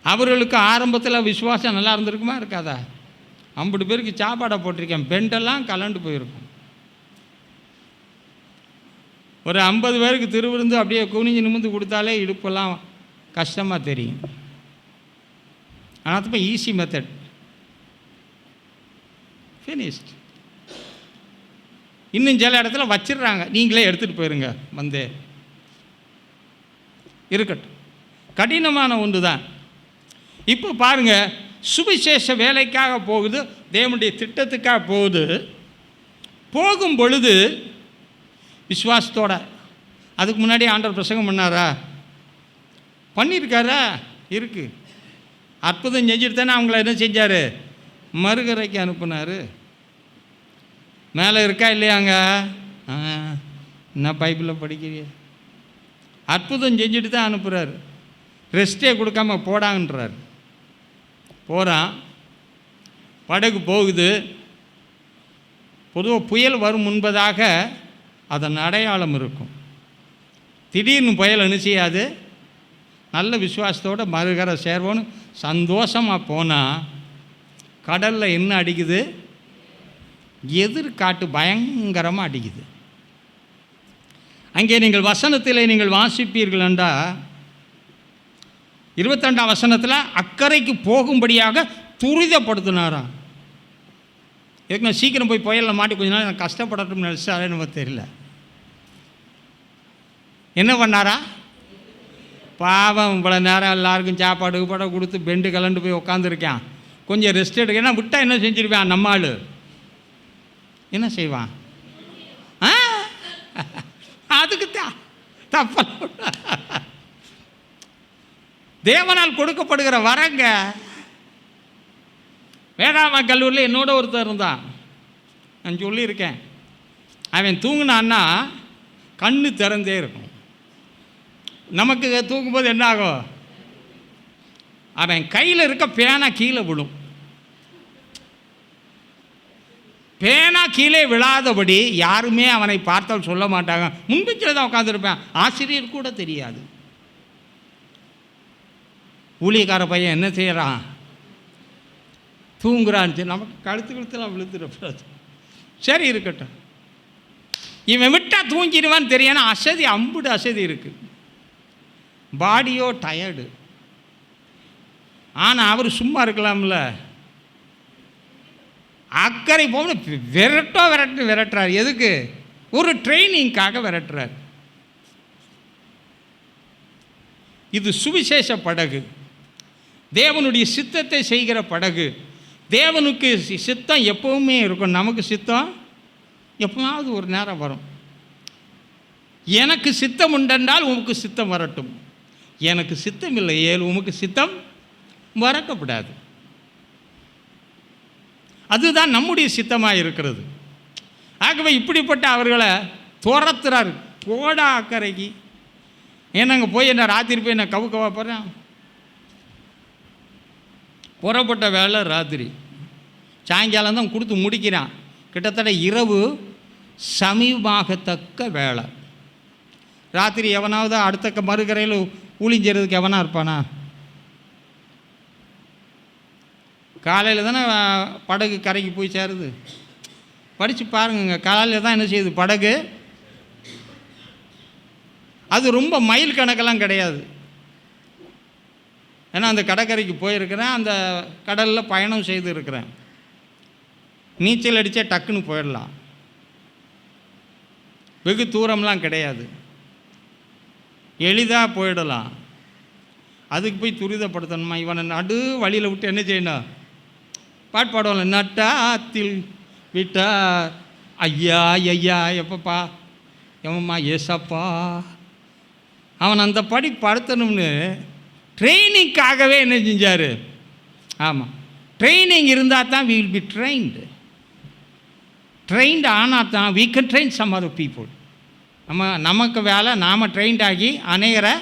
[SPEAKER 1] அவர்களுக்கு ஆரம்பத்தில் விசுவாசம் நல்லா இருந்திருக்குமா இருக்காதா? 50 பேருக்கு சாப்பாடை போட்டிருக்கேன், பெண்டெல்லாம் கலண்டு போயிருக்கும். ஒரு 50 பேருக்கு திருவிருந்து அப்படியே குனிஞ்சு நிமிந்து கொடுத்தாலே இடுப்பெல்லாம் கஷ்டமாக தெரியும். ஆனால் இப்போ ஈஸி மெத்தட், ஃபினிஷ்ட். இன்னும் சில இடத்துல வச்சிடுறாங்க, நீங்களே எடுத்துகிட்டு போயிருங்க வந்து இருக்கட்டும். கடினமான ஒன்று தான். இப்போ பாருங்கள், சுவிசேஷ வேலைக்காக போகுது, தேவனுடைய திட்டத்துக்காக போகுது. போகும் பொழுது விசுவாசத்தோட. அதுக்கு முன்னாடி ஆண்டவர் பிரசங்கம் பண்ணாரா? பண்ணியிருக்காரா? இருக்குது. அற்புதம் செஞ்சுட்டு தானே அவங்கள என்ன செஞ்சார்? மறுகரைக்கு அனுப்புனார். மேலே இருக்கா இல்லையாங்க? என்ன பைபிளில் படிக்கிறீ? அற்புதம் செஞ்சுட்டு தான் அனுப்புகிறார். ரெஸ்ட்டே கொடுக்காம போடாங்கன்றார். போகிறான், படகு போகுது. பொதுவாக புயல் வரும் முன்பதாக அதன் அடையாளம் இருக்கும். திடீர்னு புயல் என்ன செய்யாது? நல்ல விசுவாசத்தோடு மறுகரை சேர்வோன்னு சந்தோஷமாக போனால் கடலில் என்ன அடிக்குது? எதிர்காட்டு பயங்கரமாக அடிக்குது. அங்கே நீங்கள் வசனத்தில் நீங்கள் வாசிப்பீர்கள் என்றால் 22ஆம் வசனத்தில் அக்கறைக்கு போகும்படியாக துரிதப்படுத்தினாராம். எதுக்கு நான் சீக்கிரம் போய் புயலில் மாட்டி கொஞ்ச நாள் நான் கஷ்டப்படட்டும்னு நினச்சாலே நமக்கு தெரியல. என்ன பண்ணாரா? பாவம், இவ்வளோ நேரம் எல்லாருக்கும் சாப்பாடு படம் கொடுத்து பெண்டு கலண்டு போய் உட்காந்துருக்கான், கொஞ்சம் ரெஸ்ட் எடுக்க. ஏன்னா விட்டா என்ன செஞ்சிருவான்? நம்ம ஆள் என்ன செய்வான்? அதுக்கு தப்ப தேவனால் கொடுக்கப்படுகிற வரங்க. வேதாமா கல்லூரியில் என்னோட ஒருத்தர் இருந்தான், நான் சொல்லியிருக்கேன். அவன் தூங்கினான்னா கண்ணு திறந்தே இருக்கும். நமக்கு தூங்கும்போது என்ன ஆகும்? அவன் கையில் இருக்க பேனா கீழே விழும். பேனா கீழே விழாதபடி யாருமே அவனை பார்த்தால் சொல்ல மாட்டாங்க. முன்பிச்சில் தான் உட்காந்துருப்பேன், ஆசிரியர் கூட தெரியாது. ஊழியக்கார பையன் என்ன செய்கிறான்? தூங்குறான்னு நமக்கு கழுத்துலாம் விழுந்துடக்கூடாது. சரி இருக்கட்டும், இவன் விட்டால் தூங்கிடுவான்னு தெரியானா அசதி, அம்புடு அசதி இருக்குது. பாடியோ டயர்டு. ஆனால் அவர் சும்மா இருக்கலாம்ல. அக்கறை போகணும், விரட்டுறார். எதுக்கு? ஒரு ட்ரைனிங்காக விரட்டுறார். இது சுவிசேஷ படகு, தேவனுடைய சித்தத்தை செய்கிற படகு. தேவனுக்கு சித்தம் எப்பவுமே இருக்கும், நமக்கு சித்தம் எப்போவாவது ஒரு நேரம் வரும். எனக்கு சித்தம் உண்டென்றால் உமக்கு சித்தம் வரட்டும், எனக்கு சித்தம் இல்லை ஏல் உமக்கு சித்தம் வரக்கப்படாது. அதுதான் நம்முடைய சித்தமாக இருக்கிறது. ஆகவே இப்படிப்பட்ட அவர்களை துரத்துறாரு, போடா அக்கறைக்கு. ஏன்னாங்க போய் என்ன ராத்திரி போய் என்ன கவுக்கவா போகிறேன்? புறப்பட்ட வேலை ராத்திரி, சாயங்காலம் தான் கொடுத்து முடிக்கிறான். கிட்டத்தட்ட இரவு சமீபமாகத்தக்க வேலை. ராத்திரி எவனாவது அடுத்த மறுகரையில் ஊழிஞ்சறதுக்கு எவனா இருப்பானா? காலையில் தானே படகு கரைக்கு போய் சேருது. படித்து பாருங்க, காலையில் தான் என்ன செய்யுது படகு. அது ரொம்ப மைல் கணக்கெல்லாம் கிடையாது. ஏன்னா அந்த கடற்கரைக்கு போயிருக்கிறேன், அந்த கடலில் பயணம் செய்து இருக்கிறேன். நீச்சல் அடித்தே டக்குன்னு போயிடலாம், வெகு தூரம்லாம் கிடையாது, எளிதாக போயிடலாம். அதுக்கு போய் துரிதப்படுத்தணுமா? இவனை நடு வழியில் விட்டு என்ன செய்யணும்? பாட்டு பாடுவாங்க, நட்டாத்தில் விட்டா ஐயா ஐயா எப்பப்பா எவம்மா ஏசப்பா. அவன் அந்த படி படுத்தணும்னு ட்ரைனிங்காகவே என்ன செஞ்சார்? ஆமாம், ட்ரைனிங் இருந்தால் தான் வி வில் பி ட்ரெயின்டு ஆனால் தான் we can train some other people. நமக்கு வேலை நாம் ட்ரெயின்ட் ஆகி அநேகரை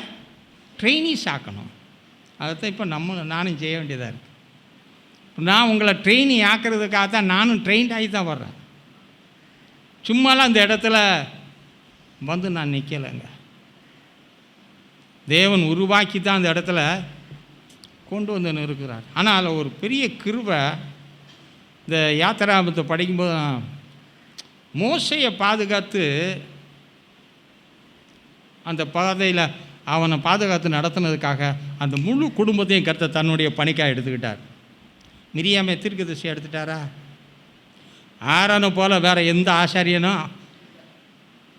[SPEAKER 1] ட்ரெயினிஸ் ஆக்கணும். அதைத்தான் இப்போ நானும் செய்ய வேண்டியதாக இருக்குது. நான் உங்களை ட்ரெயினி ஆக்கிறதுக்காக தான் நானும் ட்ரெயின்ட் ஆகி தான் வர்றேன். சும்மாலாம் அந்த இடத்துல வந்து நான் நிற்கலைங்க. தேவன் உருவாக்கி தான் அந்த இடத்துல கொண்டு வந்து நிறுக்கிறார். ஆனால் அதில் ஒரு பெரிய கிருபை. இந்த யாத்திராமத்தை படிக்கும்போது மோசையை பாதுகாத்து அந்த பாதையில் அவனை பாதுகாத்து நடத்துனதுக்காக அந்த முழு குடும்பத்தையும் கர்த்தர் தன்னுடைய பணிக்காக எடுத்துக்கிட்டார். மிரியாமை தீர்க்கதரிசி எடுத்துட்டாரா? ஆரானை போல் வேறு எந்த ஆசாரியனும்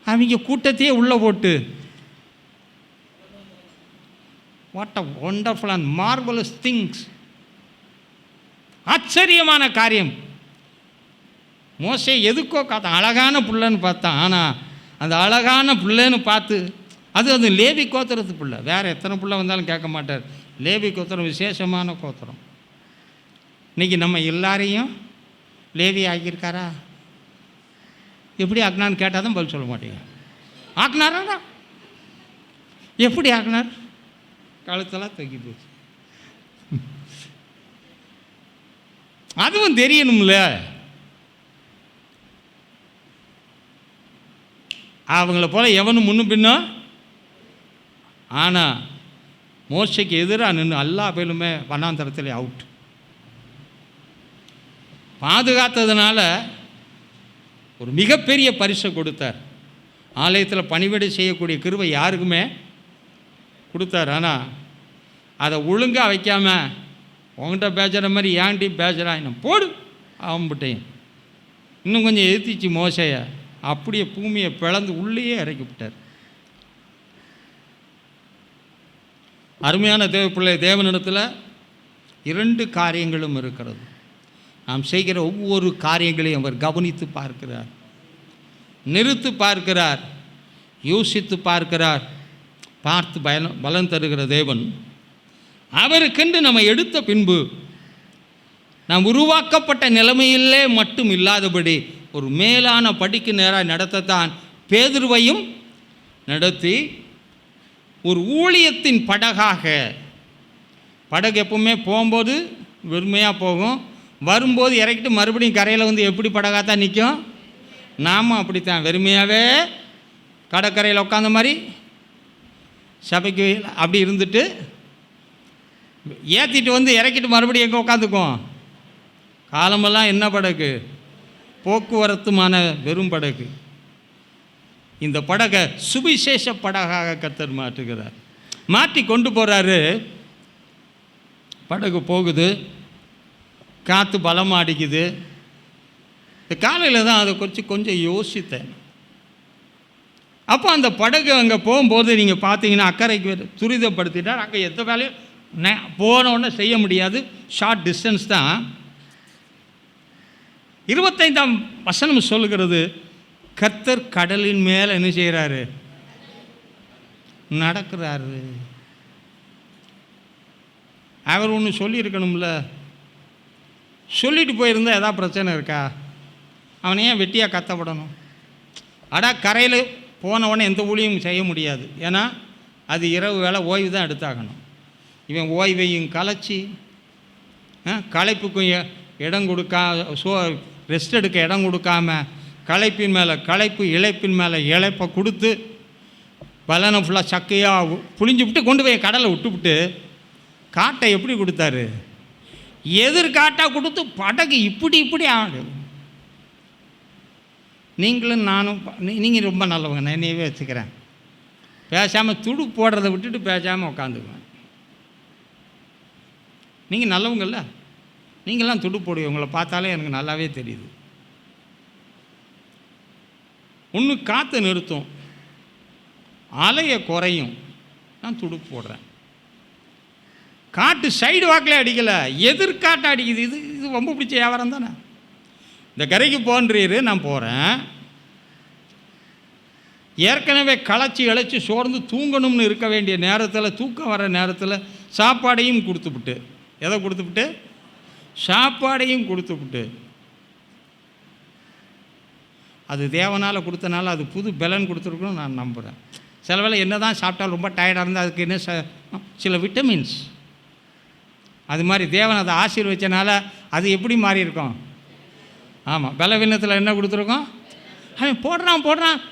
[SPEAKER 1] அவங்க கூட்டத்தையே உள்ளே போட்டு what a wonderful and marvellous things, ஆச்சரியமான காரியம். மோசே எதுக்கோ காத்தான், அழகான புள்ளைன்னு பார்த்தான். ஆனால் அந்த அழகான புள்ளைன்னு பார்த்து அது லேவி கோத்திரத்து பிள்ளை, வேறு எத்தனை பிள்ளை வந்தாலும் கேட்க மாட்டார். லேவி கோத்திரம் விசேஷமான கோத்திரம். இன்றைக்கி நம்ம எல்லாரையும் லேவி ஆக்கியிருக்காரா? எப்படி ஆக்கினான்னு கேட்டால் தான் பதில் சொல்ல மாட்டேங்க. ஆக்கினாரா? எப்படி ஆக்கினார்? கழுத்தெல்லாம் தூக்கி போச்சு. அதுவும் தெரியணும்ல. அவங்கள போல் எவனும் முன்னும் பின்னும். ஆனால் மோசைக்கு எதிராக நின்று எல்லா பேருமே வண்ணாந்தரத்தில் அவுட். பாதுகாத்ததுனால ஒரு மிகப்பெரிய பரிசை கொடுத்தார். ஆலயத்தில் பணிவிடை செய்யக்கூடிய கிருபை யாருக்குமே கொடுத்தார். ஆனால் அதை ஒழுங்காக வைக்காமல் உங்கள்கிட்ட பேசுகிற மாதிரி ஏன்டி பேசுகிறான் போடு அவன்கிட்டையும் இன்னும் கொஞ்சம் எதிர்த்திச்சு மோசையை. அப்படியே பூமியை பிளந்து உள்ளேயே இறக்கிவிட்டார். அருமையான தேவப்பிள்ளை, தேவனிடத்தில் 2 காரியங்களும் இருக்கிறது. நாம் செய்கிற ஒவ்வொரு காரியங்களையும் அவர் கவனித்து பார்க்கிறார், நிறுத்து பார்க்கிறார், யோசித்து பார்க்கிறார். பார்த்து பலன் தருகிற தேவன். அவருக்கென்று நம்ம எடுத்த பின்பு நாம் உருவாக்கப்பட்ட நிலைமையிலே மட்டும் இல்லாதபடி ஒரு மேலான படிக்கு நேராக நடத்தத்தான் பேதுருவையும் நடத்தி ஒரு ஊழியத்தின் படகாக. படகு எப்பவுமே போகும்போது வெறுமையாக போகும், வரும்போது இறக்கிட்டு மறுபடியும் கரையில் வந்து எப்படி படகாத்தான் நிற்கும். நாமும் அப்படித்தான் வெறுமையாகவே கடற்கரையில் உட்காந்த மாதிரி சபைக்கு அப்படி இருந்துட்டு ஏற்றிட்டு வந்து இறக்கிட்டு மறுபடியும் எங்கே உட்காந்துக்குவோம். காலமெல்லாம் என்ன படகு? போக்குவரத்துமான வெறும் படகு. இந்த படகை சுவிசேஷ படகாக கர்த்தர் மாற்றுகிறார், மாற்றி கொண்டு போகிறாரு. படகு போகுது, காற்று பலமாக அடிக்குது. இந்த காலையில் தான் அதை குறித்து கொஞ்சம் யோசித்தேன். அப்போ அந்த படகு அங்கே போகும்போது நீங்கள் பார்த்தீங்கன்னா அக்கறைக்கு துரிதப்படுத்திட்டார். அங்கே எந்த வேலையும் போனோடனே செய்ய முடியாது, ஷார்ட் டிஸ்டன்ஸ் தான். 25ஆம் வசனம் சொல்லுகிறது, கர்த்தர் கடலின் மேலே என்ன செய்கிறாரு? நடக்கிறாரு. அவர் ஒன்று சொல்லியிருக்கணும்ல, சொல்லிட்டு போயிருந்தால் எதாவது பிரச்சனை இருக்கா? அவனை ஏன் வெட்டியாக கத்தப்படணும்? அடா கரையில் போனவொடனே எந்த ஊழியும் செய்ய முடியாது, ஏன்னா அது இரவு வேலை ஓய்வு தான் எடுத்தாகணும். இவன் ஓய்வையும் கலைச்சி களைப்புக்கும் இடம் ரெஸ்ட் எடுக்க இடம் கொடுக்காம களைப்பின் மேலே களைப்பு, இழைப்பின் மேலே இழைப்பை கொடுத்து பலனை ஃபுல்லாக சக்கையாக புளிஞ்சு விட்டு கொண்டு போய் கடலை விட்டுவிட்டு காட்டை எப்படி கொடுத்தாரு? எதிர்காட்டாக கொடுத்து படகு இப்படி இப்படி ஆடும். நீங்களும் நானும், நீங்கள் ரொம்ப நல்லவங்க, நான் என்னையவே வச்சுக்கிறேன். பேசாமல் துடு போடுறதை விட்டுட்டு பேசாமல் உட்காந்துக்குவேன். நீங்கள் நல்லவங்கள்ல, நீங்கள்லாம் துடு போடுவீங்க. உங்களை பார்த்தாலே எனக்கு நல்லாவே தெரியுது. ஒன்று காற்று நிறுத்தும், அலையை குறையும். நான் துடு போடுறேன். காட்டு சைடு வாக்கில் அடிக்கலை, எதிர்காட்டை அடிக்குது. இது ரொம்ப பிடிச்ச வியாபாரம் தானே. இந்த கரைக்கு போன்றீரு, நான் போகிறேன். ஏற்கனவே களைச்சி சோர்ந்து தூங்கணும்னு இருக்க வேண்டிய நேரத்தில், தூக்கம் வர நேரத்தில் சாப்பாடையும் கொடுத்துவிட்டு, எதை கொடுத்துவிட்டு? சாப்பாடையும் கொடுத்துவிட்டு, அது தேவனால் கொடுத்தனால அது புது பலன் கொடுத்துருக்கணும் நான் நம்புகிறேன். சில வேளை என்ன தான் சாப்பிட்டாலும் ரொம்ப டயர்டாக இருந்தால் அதுக்கு என்ன சில விட்டமின்ஸ், அது மாதிரி தேவன் அதை ஆசீர்வச்சனால அது எப்படி மாறி இருக்கும்? ஆமாம், பலவீனத்தில் என்ன கொடுத்துருக்கோம்? அவன் போடுறான்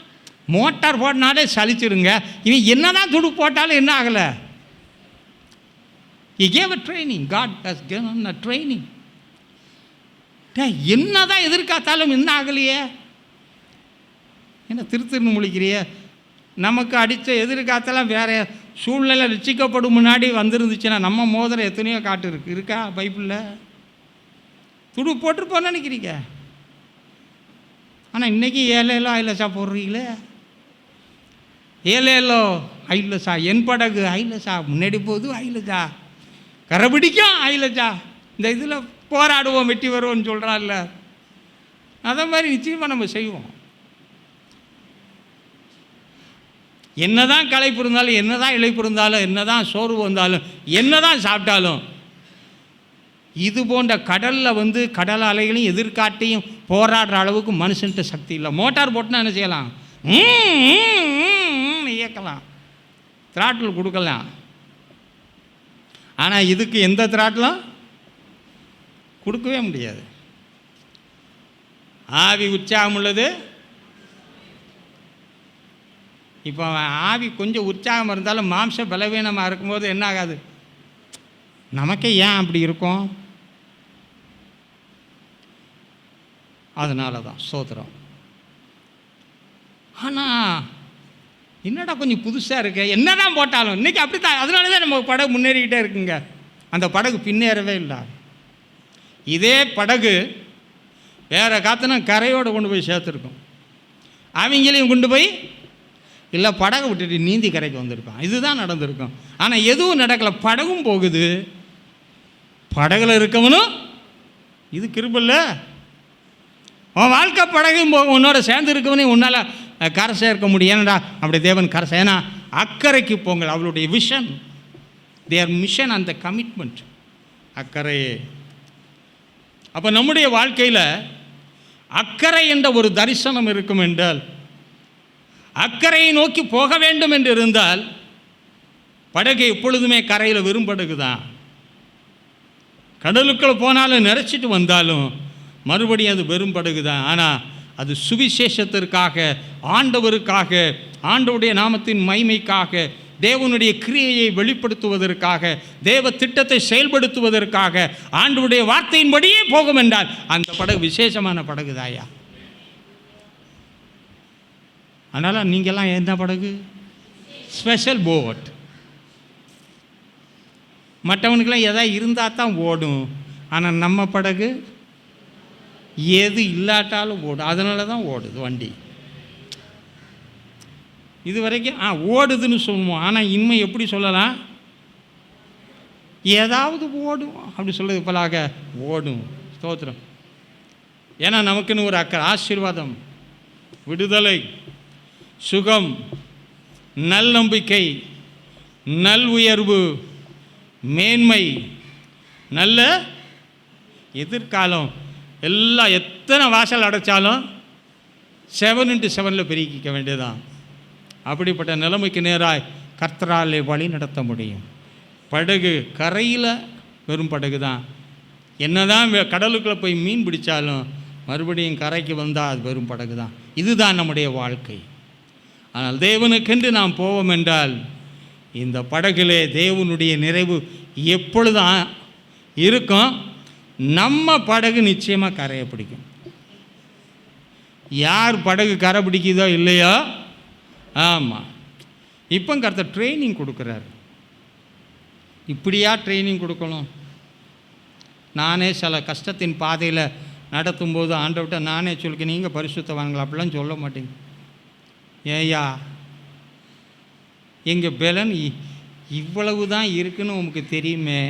[SPEAKER 1] மோட்டார் போடனாலே சலிச்சிருங்க. இவன் என்ன தான் துடு போட்டாலும் என்ன ஆகலை? He gave a training. God has given a training. என்ன தான் எதிர்காத்தாலும் என்ன ஆகலையே? என்ன திருத்திருன்னு முழிக்கிறிய? நமக்கு அடித்த எதிர்காத்தெல்லாம் வேறு சூழ்நிலை ரட்சிக்கப்படும் முன்னாடி வந்துருந்துச்சுன்னா நம்ம மோதிரம் எத்தனையோ காட்டு இருக்கா பைபிளில்? துடு போட்டிருப்போன்னு நினைக்கிறீங்க. ஆனால் இன்றைக்கி ஏழேலோ ஐலசா போடுறீங்களே. ஏழேலோ ஐலசா, என் படகு ஐலசா, முன்னாடி போகுது ஐலசா, கரைபிடிக்கும் ஐலசா. இந்த இதில் போராடுவோம், வெட்டி வருவோம்னு சொல்கிறான்ல, அதை மாதிரி நிச்சயமாக நம்ம செய்வோம். என்ன தான் களைப்பு இருந்தாலும், என்ன தான் இழைப்பு இருந்தாலும், என்ன தான் சோர்வு வந்தாலும், என்ன தான் சாப்பிட்டாலும், இது போன்ற கடலில் கடல் அலைகளையும் எதிர்காட்டையும் போராடுற அளவுக்கு மனுஷன்ட்ட சக்தி இல்லை. மோட்டார் போட்டுனா என்ன செய்யலாம்? இயக்கலாம், த்ராட்டில் கொடுக்கலாம். ஆனால் இதுக்கு எந்த த்ராட்டிலும் கொடுக்கவே முடியாது. ஆவி உற்சாகம் உள்ளது. இப்போ ஆவி கொஞ்சம் உற்சாகம் இருந்தாலும் மாம்ச பலவீனமாக இருக்கும்போது என்ன ஆகாது? நமக்கே ஏன் அப்படி இருக்கும்? அதனால தான் ஸ்தோத்திரம். ஆனால் என்னடா கொஞ்சம் புதுசாக இருக்கு, என்ன தான் போட்டாலும் இன்றைக்கி அப்படி தான். அதனால தான் நம்ம படகு முன்னேறிக்கிட்டே இருக்குங்க. அந்த படகு பின்னேறவே இல்லை. இதே படகு வேறு காற்றுனா கரையோடு கொண்டு போய் சேர்த்துருக்கோம். அவங்களையும் கொண்டு போய் இல்லை படகை விட்டுட்டு நீந்தி கரைக்கு வந்திருக்கோம். இதுதான் நடந்திருக்கும். ஆனால் எதுவும் நடக்கலை. படகும் போகுது, படகுல இருக்கவனும் இது கிருபைல்ல. உன் வாழ்க்கை படகும் போகும், உன்னோட சேர்ந்து இருக்கவனையும் உன்னால் கரை சேர்க்க முடியும். ஏனடா அப்படி தேவன் கரை, ஏன்னா அக்கறைக்கு போங்கள். அவளுடைய விஷன், தேர் மிஷன் அந்த கமிட்மெண்ட் அக்கறையே. அப்போ நம்முடைய வாழ்க்கையில் அக்கறை என்ற ஒரு தரிசனம் இருக்கும் என்றால், அக்கறையை நோக்கி போக வேண்டும் என்று இருந்தால், படகு எப்பொழுதுமே கரையில் வெறும் படகு தான். கடலுக்குள்ள போனாலும் நிறைச்சிட்டு வந்தாலும் மறுபடியும் அது வெறும் படகு தான். ஆனால் அது சுவிசேஷத்திற்காக, ஆண்டவருக்காக, ஆண்டவருடைய நாமத்தின் மகிமைக்காக, தேவனுடைய கிரியையை வெளிப்படுத்துவதற்காக, தேவ திட்டத்தை செயல்படுத்துவதற்காக, ஆண்டவருடைய வார்த்தையின்படியே போகும் என்றால் அந்த படகு விசேஷமான படகு தாயா. அதனால் நீங்கள்லாம் என்ன படகு? Special boat. மற்றவனுக்கெல்லாம் எதாவது இருந்தால் தான் ஓடும். ஆனால் நம்ம படகு எது இல்லாட்டாலும் ஓடும். அதனால தான் ஓடுது வண்டி. இது வரைக்கும் ஓடுதுன்னு சொல்லுவோம். ஆனால் இனிமே எப்படி சொல்லலாம்? ஏதாவது ஓடும் அப்படி சொல்கிறது போலாக ஓடும். ஸ்தோத்திரம். ஏன்னா நமக்குன்னு ஒரு அக்கறை, ஆசீர்வாதம், விடுதலை, சுகம், நல் நம்பிக்கை, நல் உயர்வு, மேன்மை, நல்ல எதிர்காலம் எல்லாம். எத்தனை வாசல் அடைச்சாலும் 7x7 பெருக்கிக்க வேண்டியதான். அப்படிப்பட்ட நிலைமைக்கு நேராக கர்த்தராலே வழி நடத்த முடியும். படகு கரையில் வெறும் படகு தான். என்ன தான் கடலுக்குள்ளே போய் மீன் பிடிச்சாலும் மறுபடியும் கரைக்கு வந்தால் அது வெறும் படகு தான். இதுதான் நம்முடைய வாழ்க்கை. ஆனால் தேவனுக்கென்று நாம் போவோம் என்றால் இந்த படகிலே தேவனுடைய நிறைவு எப்பொழுதும் இருக்கும். நம்ம படகு நிச்சயமாக கரையை பிடிக்கும். யார் படகு கரை பிடிக்குதோ இல்லையோ, ஆமாம். இப்போ கர்த்தர் ட்ரைனிங் கொடுக்குறாரு. இப்படியா ட்ரைனிங் கொடுக்கணும்? நானே சில கஷ்டத்தின் பாதையில் நடத்தும்போது ஆண்டவர்கிட்ட நானே சொல்லிக்க, நீங்கள் பரிசுத்தவான்கள் அப்படிலாம் சொல்ல மாட்டீங்க. ஏயா எங்கள் பலன் இவ்வளவு தான் இருக்குன்னு உங்களுக்கு தெரியுமே.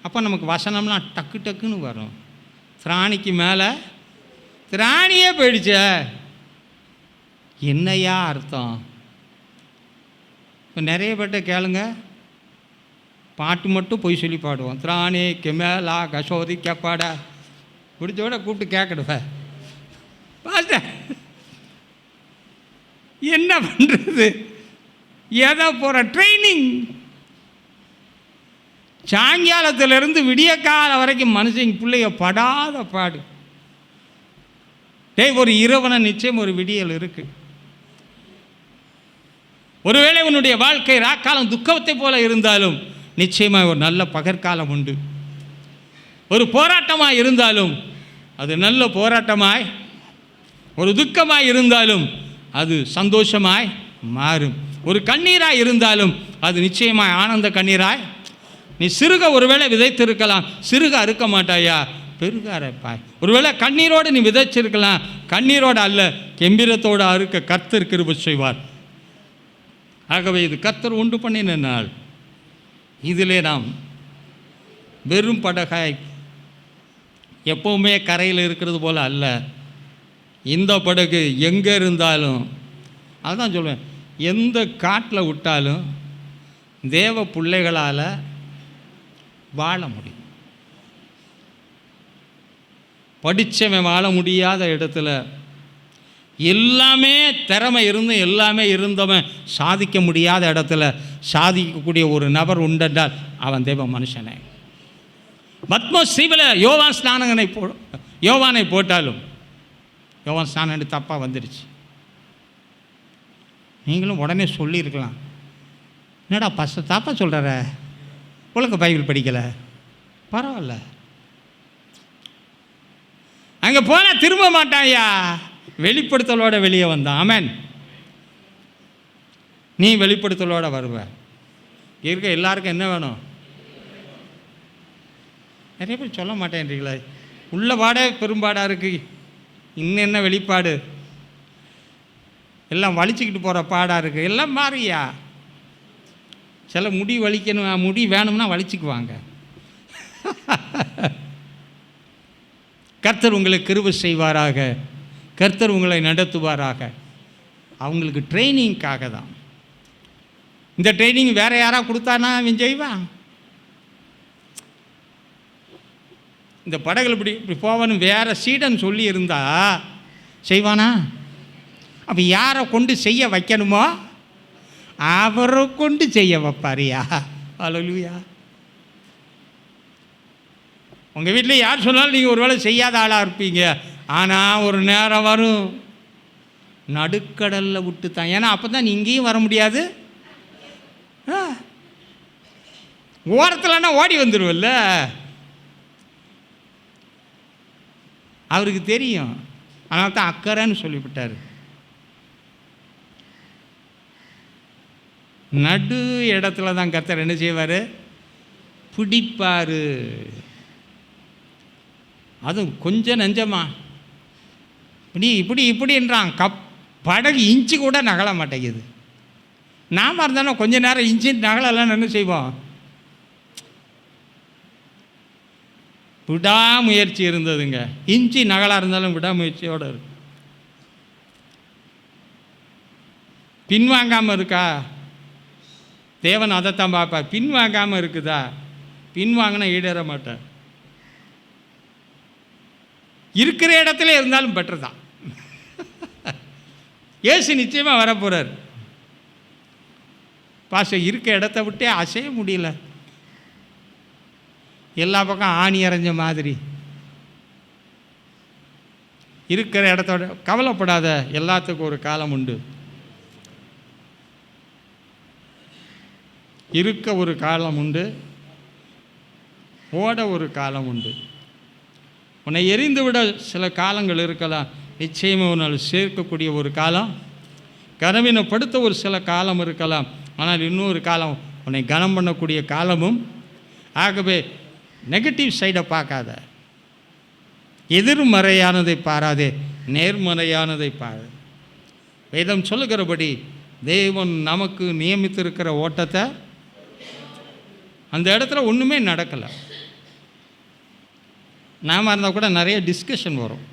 [SPEAKER 1] அப்போ நமக்கு வசனம்லாம் டக்கு டக்குன்னு வரும். திராணிக்கு மேலே திராணியே போயிடுச்ச, என்னையா அர்த்தம்? இப்போ நிறைய பேர்ட்ட கேளுங்க, பாட்டு மட்டும் போய் சொல்லி பாடுவோம். திராணி கெமேலா கசோதி கேப்பாடா பிடிச்சோட கூப்பிட்டு கேட்கடுவேன். பாட்ட என்ன பண்ணுறது? ஏதோ போகிற ட்ரைனிங். சாயங்காலத்திலிருந்து விடிய காலம் வரைக்கும் மனுஷங்க பிள்ளைய படாத பாடு. ஒரு இரவன நிச்சயம் ஒரு விடியல் இருக்கு. ஒருவேளை உன்னுடைய வாழ்க்கை ராக்காலம் துக்கத்தை போல இருந்தாலும் நிச்சயமாக ஒரு நல்ல பகற்காலம் உண்டு. ஒரு போராட்டமாய் இருந்தாலும் அது நல்ல போராட்டமாய், ஒரு துக்கமாய் இருந்தாலும் அது சந்தோஷமாய் மாறும். ஒரு கண்ணீராய் இருந்தாலும் அது நிச்சயமாய் ஆனந்த கண்ணீராய். நீ சிறுக ஒருவேளை விதைத்திருக்கலாம், சிறுக அறுக்க மாட்டாயா, பெருக அரைப்பாய். ஒருவேளை கண்ணீரோடு நீ விதைச்சிருக்கலாம், கண்ணீரோடு அல்ல கெம்பீரத்தோடு அறுக்க கர்த்தர் கிருபை செய்வார். ஆகவே இது கர்த்தர் உண்டு பண்ணின நாள். இதிலே நாம் வெறும் படகாய் எப்பவுமே கரையில் இருக்கிறது போல் அல்ல. இந்த படகு எங்கே இருந்தாலும், அதுதான் சொல்லுவேன், எந்த காட்டில் விட்டாலும் தேவ பிள்ளைகளால் வாழ முடியும். படித்தவன் வாழ முடியாத இடத்துல, எல்லாமே திறமை இருந்தும் எல்லாமே இருந்தவன் சாதிக்க முடியாத இடத்துல சாதிக்கக்கூடிய ஒரு நபர் உண்டென்றால் அவன் தேவ மனுஷனே. பத்மோஸ் தீவில் யோவானை போட்டாலும், யோவான் ஸ்நானன் தப்பாக வந்துடுச்சு. நீங்களும் உடனே சொல்லியிருக்கலாம், என்னடா தப்பாக சொல்கிற, உலக பைபிள் படிக்கலை, பரவாயில்ல. அங்கே போனால் திரும்ப மாட்டாயா, வெளிப்படுத்தலோட வெளியே வந்தான். ஆமென். நீ வெளிப்படுத்தலோட வருவ. இருக்க எல்லாருக்கும் என்ன வேணும்? நிறைய பேர் சொல்ல மாட்டேன்றீங்களா, உள்ள பாடே பெரும்பாடாக இருக்குது, இன்னும் என்ன வெளிப்பாடு, எல்லாம் வலிச்சுக்கிட்டு போகிற பாடாக இருக்குது. எல்லாம் மாறியா, சில முடி வலிக்கணும், முடி வேணும்னா வலிச்சுக்குவாங்க. கர்த்தர் உங்களுக்கு கிருபை செய்வாராக, கர்த்தர் உங்களை நடத்துவாராக. அவங்களுக்கு ட்ரைனிங்காக தான். இந்த ட்ரைனிங் வேறு யாராவது கொடுத்தானா அவன் செய்வான். இந்த படகுல இப்படி போவனும் வேறு சீடன் சொல்லி இருந்தா செய்வானா? அப்போ யாரை கொண்டு செய்ய வைக்கணுமோ அவரை கொண்டு செய்ய வைப்பாரியா. அல்லேலூயா. உங்கள் வீட்டில் யார் சொன்னாலும் நீங்கள் ஒரு வேளை செய்யாத ஆளாக இருப்பீங்க. ஆனால் ஒரு நேரம் வரும், நடுக்கடலில் விட்டு தான். ஏன்னா அப்போ தான் இங்கேயும் வர முடியாது, ஓரத்துலன்னா ஓடி வந்துடுவல்ல. அவருக்கு தெரியும், அதனால தான் அக்கறைன்னு சொல்லிவிட்டார். நடு இடத்துல தான் கர்த்தர் என்ன செய்வார்? பிடிப்பார். அதுவும் கொஞ்சம் நெஞ்சமா இப்படின்றான். படகு இன்ச்சு கூட நகல மாட்டேங்குது. நாம இருந்தாலும் கொஞ்ச நேரம் இன்ச்சு நகலெல்லாம் என்ன செய்வோம்? விடாமுயற்சி இருந்ததுங்க. இன்ச்சு நகலாக இருந்தாலும் விடாமுயற்சியோடு இருக்கு. பின்வாங்காமல் இருக்கா? தேவன் அதைத்தான் பார்ப்பா. பின்வாங்காமல் இருக்குதா? பின்வாங்கினா ஈடேற மாட்டார். இருக்கிற இடத்துல இருந்தாலும் பெட்டர் தான். இயேசு நிச்சயமாக வரப்போகிறார். பாஸ்டர் இருக்க இடத்த விட்டே அசைய முடியல, எல்லா பக்கம் ஆணி அரைஞ்ச மாதிரி இருக்கிற இடத்தோட. கவலைப்படாத, எல்லாத்துக்கும் ஒரு காலம் உண்டு. இருக்க ஒரு காலம் உண்டு, ஓட ஒரு காலம் உண்டு. உன்னை எரிந்து விட சில காலங்கள் இருக்கலாம். நிச்சயமாக உன்னால் சேர்க்கக்கூடிய ஒரு காலம், கனவீனப்படுத்த ஒரு சில காலம் இருக்கலாம். ஆனால் இன்னொரு காலம் உன்னை கனம் பண்ணக்கூடிய காலமும். ஆகவே நெகட்டிவ் சைடை பார்க்காத, எதிர்மறையானதை பாராதே, நேர்மறையானதை பாரு. வேதம் சொல்லுகிறபடி தேவன் நமக்கு நியமித்திருக்கிற ஓட்டத்தை அந்த இடத்துல ஒன்றுமே நடக்கலை. நாம் இருந்தால் கூட நிறைய டிஸ்கஷன் வரும்.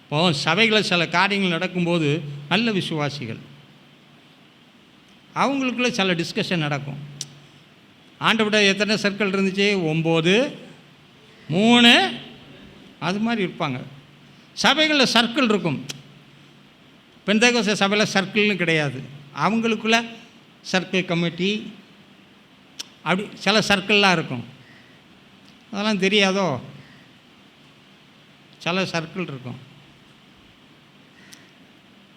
[SPEAKER 1] இப்போ சபைகளில் சில காரியங்கள் நடக்கும்போது நல்ல விசுவாசிகள் அவங்களுக்குள்ள சில டிஸ்கஷன் நடக்கும். ஆண்டவிட எத்தனை சர்க்கிள் இருந்துச்சு? 9, 3 அது மாதிரி இருப்பாங்க. சபைகளில் சர்க்கிள் இருக்கும். பெந்தேகோஸ்தே சபையில் சர்க்கிள்னு கிடையாது. அவங்களுக்குள்ள சர்க்கிள் கமிட்டி அப்படி சில சர்க்கிள்லாம் இருக்கும். அதெல்லாம் தெரியாதோ? சில சர்க்கிள் இருக்கும்.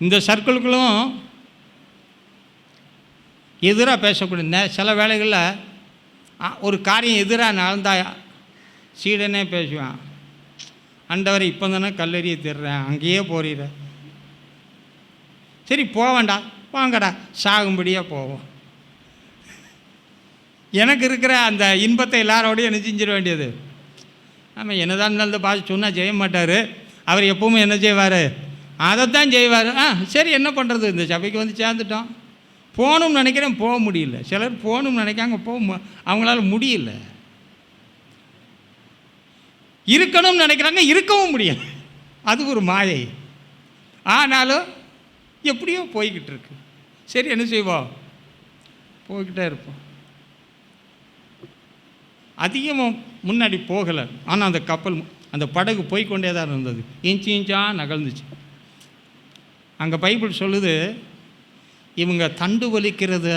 [SPEAKER 1] இந்த சர்க்கிளுக்குள்ளும் எதிராக பேசக்கூடிய சில வேளைகளில் ஒரு காரியம் எதிராக நடந்தா சீடனே பேசுவான். ஆண்டவரை இப்போ தானே கல்லறிய திடுறேன், அங்கேயே போறீர. சரி போவேண்டா, வாங்கடா, சாகும்படியாக போவோம். எனக்கு இருக்கிற அந்த இன்பத்தை எல்லாரோடையும் என்ன செஞ்சிட வேண்டியது. ஆமாம், என்னதான் இருந்தாலும் பார்த்து சொன்னால் செய்ய மாட்டார். அவர் எப்பவுமே என்ன செய்வார்? அதைத்தான் செய்வார். சரி என்ன பண்ணுறது, இந்த சபைக்கு வந்து சேர்ந்துட்டோம், போகணும்னு நினைக்கிறேன், போக முடியல. சிலர் போகணும்னு நினைக்காங்க, அவங்களால முடியல. இருக்கணும்னு நினைக்கிறாங்க, இருக்கவும் முடியல. அது ஒரு மாயை. ஆனாலும் எப்படியோ போய்கிட்டு இருக்கு. சரி என்ன செய்வோம்? போய்கிட்டே இருப்போம். அதிகமாக முன்னாடி போகலை. ஆனால் அந்த கப்பல், அந்த படகு போய்கொண்டே தான் இருந்தது. இன்ச்சு இன்ச்சாக நகர்ந்துச்சு. அங்கே பைபிள் சொல்லுது, இவங்க தண்டு வலிக்கிறது,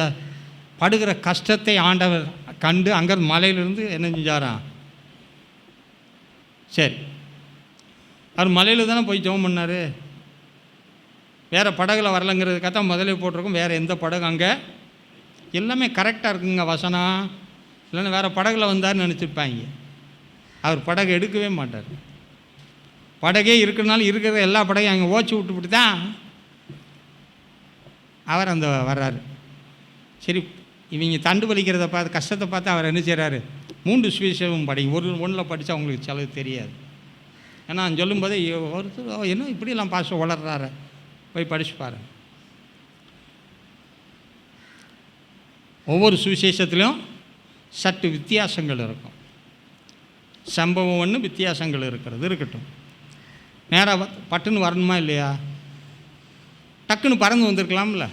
[SPEAKER 1] படுகிற கஷ்டத்தை ஆண்டவர் கண்டு அங்கே மலையிலிருந்து என்ன செஞ்சாராம்? சரி, அவர் மலையில் தானே போய் ஜெபம் பண்ணார். வேறு படகுல வரலைங்கிறதுக்காக தான் முதலே போட்டிருக்கோம். வேறு எந்த படகு அங்கே எல்லாமே கரெக்டாக இருக்குங்க வசனம். இல்லைன்னா வேறு படகுல வந்தார்னு நினச்சிருப்பாங்க. அவர் படகு எடுக்கவே மாட்டார். படகே இருக்கிறனால இருக்கிற எல்லா படகையும் அங்கே ஓச்சி விட்டுவிட்டு தான் அவர் அந்த வர்றாரு. சரி, இவங்க தண்டு வலிக்கிறத பார்த்து, கஷ்டத்தை பார்த்து அவர் என்ன செய்கிறாரு? 3 சுவிசேஷமும் படிங்க. ஒன்றில் படித்தா அவங்களுக்கு சிலது தெரியாது. ஏன்னா சொல்லும்போதே ஒருத்தர் என்ன இப்படியெல்லாம் பாச வளர்றாரு, போய் படிச்சு பாரு. ஒவ்வொரு சுவிசேஷத்துலேயும் சற்று வித்தியாசங்கள் இருக்கும். சம்பவம் ஒன்று, வித்தியாசங்கள் இருக்கிறது இருக்கட்டும். நேராக பட்டுன்னு வரணுமா இல்லையா? டக்குன்னு பறந்து வந்திருக்கலாம்ல.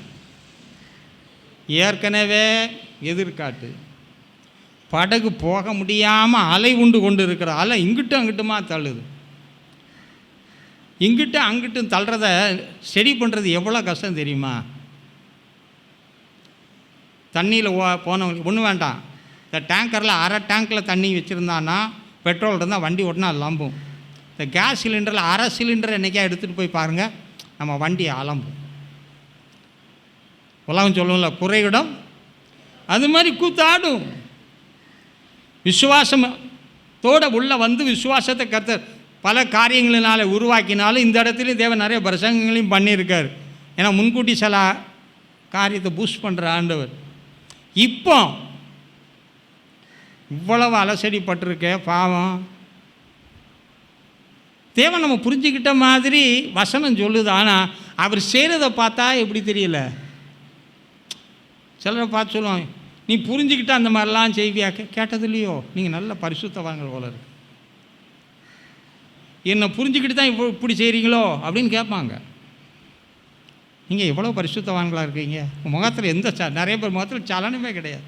[SPEAKER 1] ஏற்கனவே எதிர்காட்டு, படகு போக முடியாமல் அலை உண்டு கொண்டு இருக்கிற அலை இங்கிட்டும் அங்கிட்டுமா தள்ளுது. இங்கிட்டு அங்கிட்டும் தள்ளுறத சரி பண்ணுறது எவ்வளோ கஷ்டம் தெரியுமா? தண்ணியில் போனவங்க ஒன்றும் வேண்டாம். இந்த டேங்கரில் அரை டேங்கில் தண்ணி வச்சுருந்தான்னா, பெட்ரோல் இருந்தால் வண்டி ஓட்டினா லம்பும். இந்த கேஸ் சிலிண்டரில் அரை சிலிண்டரை என்றைக்கா எடுத்துகிட்டு போய் பாருங்கள், நம்ம வண்டி அலம்பும். உலகம் சொல்லுவோம்ல, குறையிடம் அது மாதிரி கூத்தாடும். விசுவாசத்தோடு உள்ளே வந்து விசுவாசத்தை கர்த்தர் பல காரியங்களினால உருவாக்கினாலும் இந்த இடத்துலையும் தேவன் நிறைய பிரசங்கங்களையும் பண்ணியிருக்கார். ஏன்னா முன்கூட்டி சில காரியத்தை பூஸ்ட் பண்ணுற ஆண்டவர். இப்போ இவ்வளவு அலசடிப்பட்டிருக்க பாவம், தேவன் நம்ம புரிஞ்சுக்கிட்ட மாதிரி வசனம் சொல்லுது. ஆனால் அவர் செய்கிறத பார்த்தா எப்படி தெரியல. சிலரை பார்த்து சொல்லுவாங்க, நீ புரிஞ்சுக்கிட்ட அந்த மாதிரிலாம் செய்வியா? கேட்டது இல்லையோ? நீங்கள் நல்ல பரிசுத்தவான்கள் போல இருக்கு, என்னை புரிஞ்சுக்கிட்டு தான் இப்படி செய்கிறீங்களோ அப்படின்னு கேட்பாங்க. நீங்கள் எவ்வளோ பரிசுத்தவான்களாக இருக்கீங்க. முகத்தில் எந்த நிறைய பேர் முகத்தில் சலனமே கிடையாது.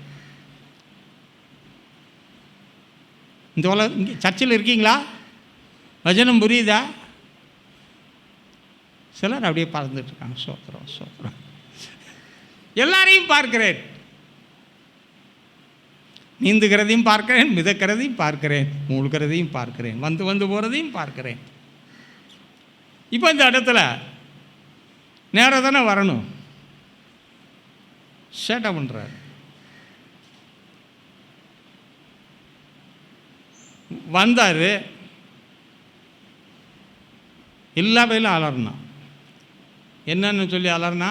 [SPEAKER 1] இந்த உலக இங்கே சர்ச்சில் இருக்கீங்களா? வசனம் புரியுதா? சிலர் அப்படியே பறந்துட்டுருக்காங்க. சோத்திரம் சோத்திரம். எல்லாரையும் பார்க்கிறேன், நீந்துகிறதையும் பார்க்கிறேன், மிதக்கிறதையும் பார்க்கிறேன், மூழ்கிறதையும் பார்க்கிறேன், வந்து வந்து போகிறதையும் பார்க்கிறேன். இப்போ இந்த இடத்துல நேராக தானே வரணும். சேட்டை பண்ணுறாரு. வந்தார், எல்லா வயலும் அலறினான். என்னன்னு சொல்லி அலறினா,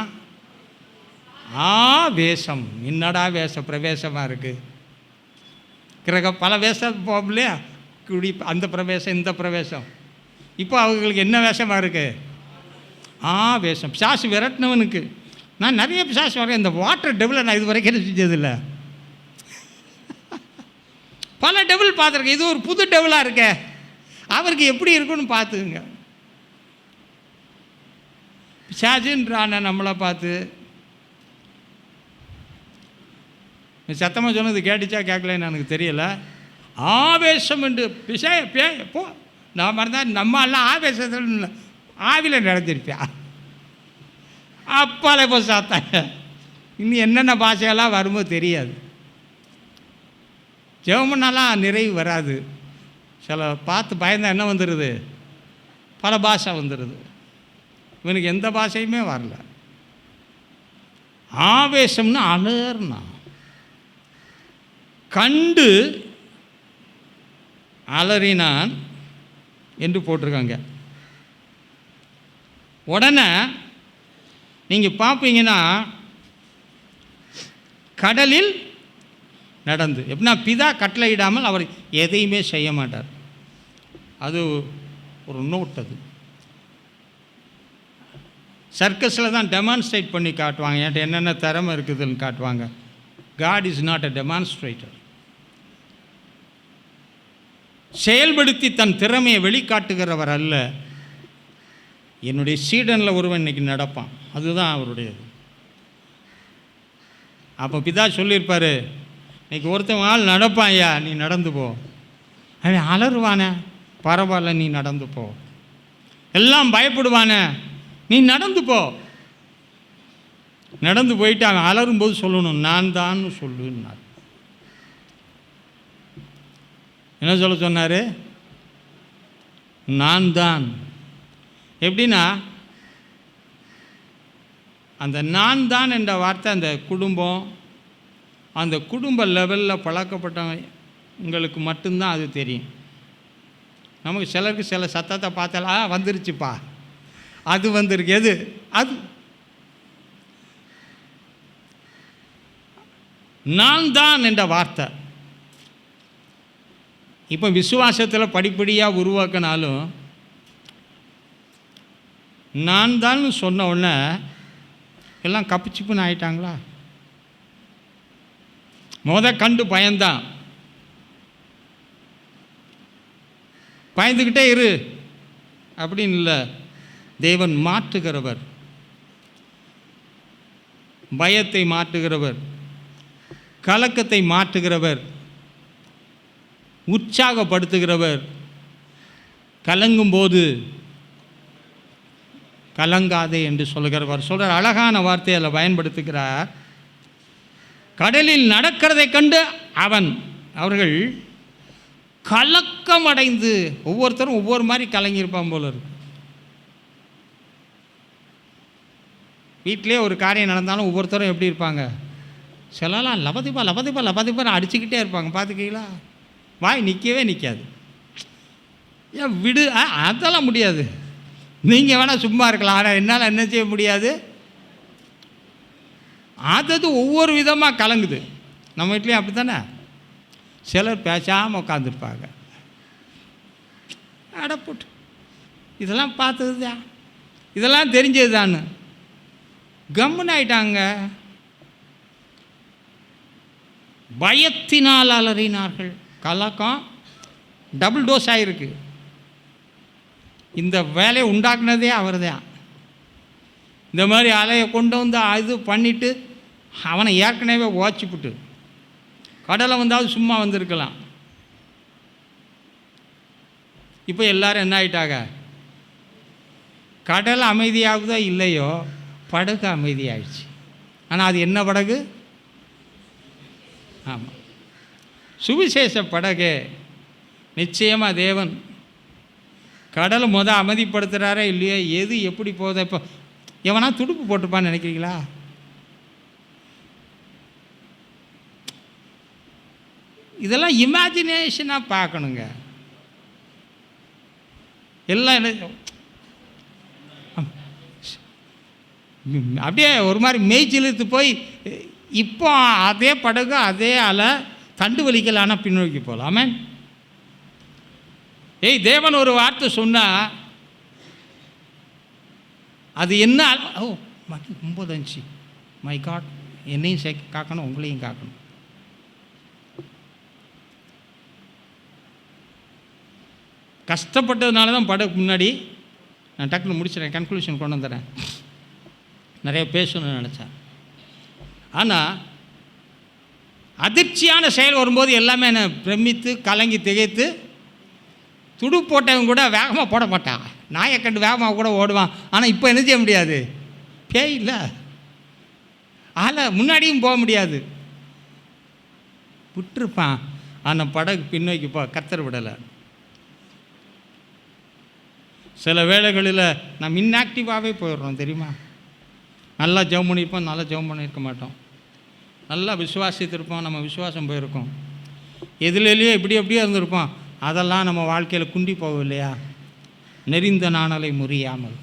[SPEAKER 1] வேஷம். என்னடா வேஷம், பிரவேசமாக இருக்குது. பல வேஷம் போகும் இல்லையா, குடி, அந்த பிரவேசம், இந்த பிரவேசம். இப்போ அவங்களுக்கு என்ன வேஷமாக இருக்குது? வேஷம். பிசாசு விரட்டினவனுக்கு. நான் நிறைய பிசாசு வரேன். இந்த வாட்டர் டெவலை நான் இது வரைக்கும் என்ன செஞ்சதில்லை. பல டெவல் பார்த்துருக்கேன். இது ஒரு புது டெவலாக இருக்க, அவருக்கு எப்படி இருக்குன்னு பார்த்துக்குங்க. பிசாசுன்றான நம்மளை பார்த்து சத்தமாக சொன்னது கேட்டுச்சா கேட்கலன்னு எனக்கு தெரியலை. ஆவேசம் என்று போ, நான் மறந்தால் நம்ம எல்லாம் ஆவேசத்தில் ஆவியில் நடந்திருப்பியா. அப்பால இப்போ சாத்தாங்க. இன்னும் என்னென்ன பாஷையெல்லாம் வருமோ தெரியாது. ஜெபம்னாலாம் நிறைவு வராது. சில பார்த்து பயந்தால் என்ன வந்துடுது, பல பாஷை வந்துடுது. இவனுக்கு எந்த பாஷையுமே வரல. ஆவேசம்னு அலர்னா கண்டு அலறினான் என்று போட்டிருக்காங்க. உடனே நீங்கள் பார்ப்பீங்கன்னா கடலில் நடந்து, எப்படின்னா பிதா கட்டளையிடாமல் அவர் எதையுமே செய்ய மாட்டார். அது ஒரு நோட். அது சர்க்கஸில் தான் டெமான்ஸ்ட்ரேட் பண்ணி காட்டுவாங்க, என்கிட்ட என்னென்ன திறமை இருக்குதுன்னு காட்டுவாங்க. God is not a demonstrator. செயல்படுத்தி தன் திறமையை வெளிக்காட்டுகிறவர் அல்ல. என்னுடைய சீடனில் ஒருவன் இன்னைக்கு நடப்பான், அதுதான் அவருடையது. அப்போ பிதா சொல்லியிருப்பார், இன்னைக்கு ஒருத்தன் ஆள் நடப்பான், ஐயா நீ நடந்து போ. அவன் அலறுவானே, பரவாயில்ல நீ நடந்து போ. எல்லாம் பயப்படுவானே, நீ நடந்து போ. நடந்து போயிட்டு அவன் அலறும்போது சொல்லணும், நான் தான் சொல்லுன்னார். என்ன சொல்ல சொன்னார்? நான் தான். எப்படின்னா அந்த நான் தான் என்ற வார்த்தை அந்த குடும்பம், அந்த குடும்ப லெவலில் பழக்கப்பட்டவங்களுக்கு மட்டும்தான் அது தெரியும். நமக்கு சிலருக்கு சில சத்தத்தை பார்த்தாலா வந்துருச்சுப்பா, அது வந்திருக்கு. எது அது? நான் தான் என்ற வார்த்தை. இப்போ விசுவாசத்தில் படிப்படியாக உருவாக்கினாலும் நான் தான் சொன்ன உடனே எல்லாம் கப்பிச்சிப்புன்னு ஆயிட்டாங்களா? கண்டு பயந்தான். பயந்துக்கிட்டே இரு அப்படின்னு இல்லை, தேவன் மாற்றுகிறவர், பயத்தை மாற்றுகிறவர், கலக்கத்தை மாற்றுகிறவர், உற்சாகப்படுத்துகிறவர். கலங்கும்போது கலங்காதே என்று சொல்கிறவர். சொல்கிற அழகான வார்த்தையை அதில் பயன்படுத்துகிறார். கடலில் நடக்கிறதை கண்டு அவர்கள் கலக்கமடைந்து, ஒவ்வொருத்தரும் ஒவ்வொரு மாதிரி கலங்கியிருப்பான் போல இருக்கு. வீட்டிலே ஒரு காரியம் நடந்தாலும் ஒவ்வொருத்தரும் எப்படி இருப்பாங்க? சிலலாம் லபதிப்பா லபதிப்பா லபதிப்பா அடிச்சுக்கிட்டே இருப்பாங்க, பார்த்துக்கீங்களா? வாய் நிற்கவே நிற்காது. ஏன் விடு, அதெல்லாம் முடியாது. நீங்கள் வேணால் சும்மா இருக்கலாம், ஆனால் என்னால் என்ன செய்ய முடியாது. அது ஒவ்வொரு விதமாக கலங்குது. நம்ம வீட்லேயும் அப்படி தானே. சிலர் பேசாமல் உட்காந்துருப்பாங்க. அடப்போட்டு இதெல்லாம் பார்த்தது தான், இதெல்லாம் தெரிஞ்சது தான், கம்முன்னு ஆயிட்டாங்க. பயத்தினால் அலறினார்கள். கலக்கம் டபுள் டோஸ் ஆகிருக்கு. இந்த வேலையை உண்டாக்குனதே அவர் தான். இந்த மாதிரி அலையை கொண்டு வந்து இது பண்ணிவிட்டு அவனை ஏற்கனவே ஓச்சிப்புட்டு கடலை வந்தாலும் சும்மா வந்திருக்கலாம். இப்போ எல்லாரும் என்ன ஆகிட்டாங்க? கடல் அமைதியாகுதோ இல்லையோ, படகு அமைதியாகிடுச்சு. ஆனால் அது என்ன படகு? ஆமாம், சுவிசேஷ படகு. நிச்சயமாக தேவன் கடலை அமைதிப்படுத்துகிறாரே இல்லையோ, எது எப்படி போகுது? இப்போ எவனா துடுப்பு போட்டிருப்பான்னு நினைக்கிறீங்களா? இதெல்லாம் இமேஜினேஷனாக பார்க்கணுங்க. எல்லாம் என்ன அப்படியே ஒரு மாதிரி மேய்ச்சிலுத்து போய் இப்போ அதே படகு அதே அலை தண்டு வலிக்கலான பின்னோக்கி போகலாம். ஆமென். தேவன் ஒரு வார்த்தை சொன்னால் அது என்ன? ஓ 9 மை காட், என்னையும் காக்கணும், உங்களையும் காக்கணும். கஷ்டப்பட்டதுனால தான் படகு முன்னாடி. நான் டக்குன்னு முடிச்சிடறேன், கன்க்ளூஷன் கொண்டு வந்துடுறேன். நிறைய பேசணும்னு நினச்சேன். ஆனால் அதிர்ச்சியான செயல் வரும்போது எல்லாமே என்னை பிரமித்து கலங்கி திகைத்து, துடு போட்டவங்க கூட வேகமாக போட மாட்டான், நாயை கண்டு வேகமாக கூட ஓடுவான். ஆனால் இப்போ என்ன செய்ய முடியாது, பேய் இல்லை, முன்னாடியும் போக முடியாது, விட்டுருப்பான். ஆனால் படகு பின்னோக்கி கர்த்தர் விடலை. சில வேளைகளில் நம்ம இன்ஆக்டிவாகவே போயிடுறோம் தெரியுமா. நல்லா ஜெபம் பண்ணியிருப்போம், நல்லா ஜெபம் பண்ணியிருக்க மாட்டோம். நல்லா விசுவாசித்திருப்போம், நம்ம விசுவாசம் போயிருக்கோம். எதுலேயோ எப்படியோ இருந்திருப்போம். அதெல்லாம் நம்ம வாழ்க்கையில் குண்டி போகும் இல்லையா. நெறிந்த நாணலை முறியாமல்,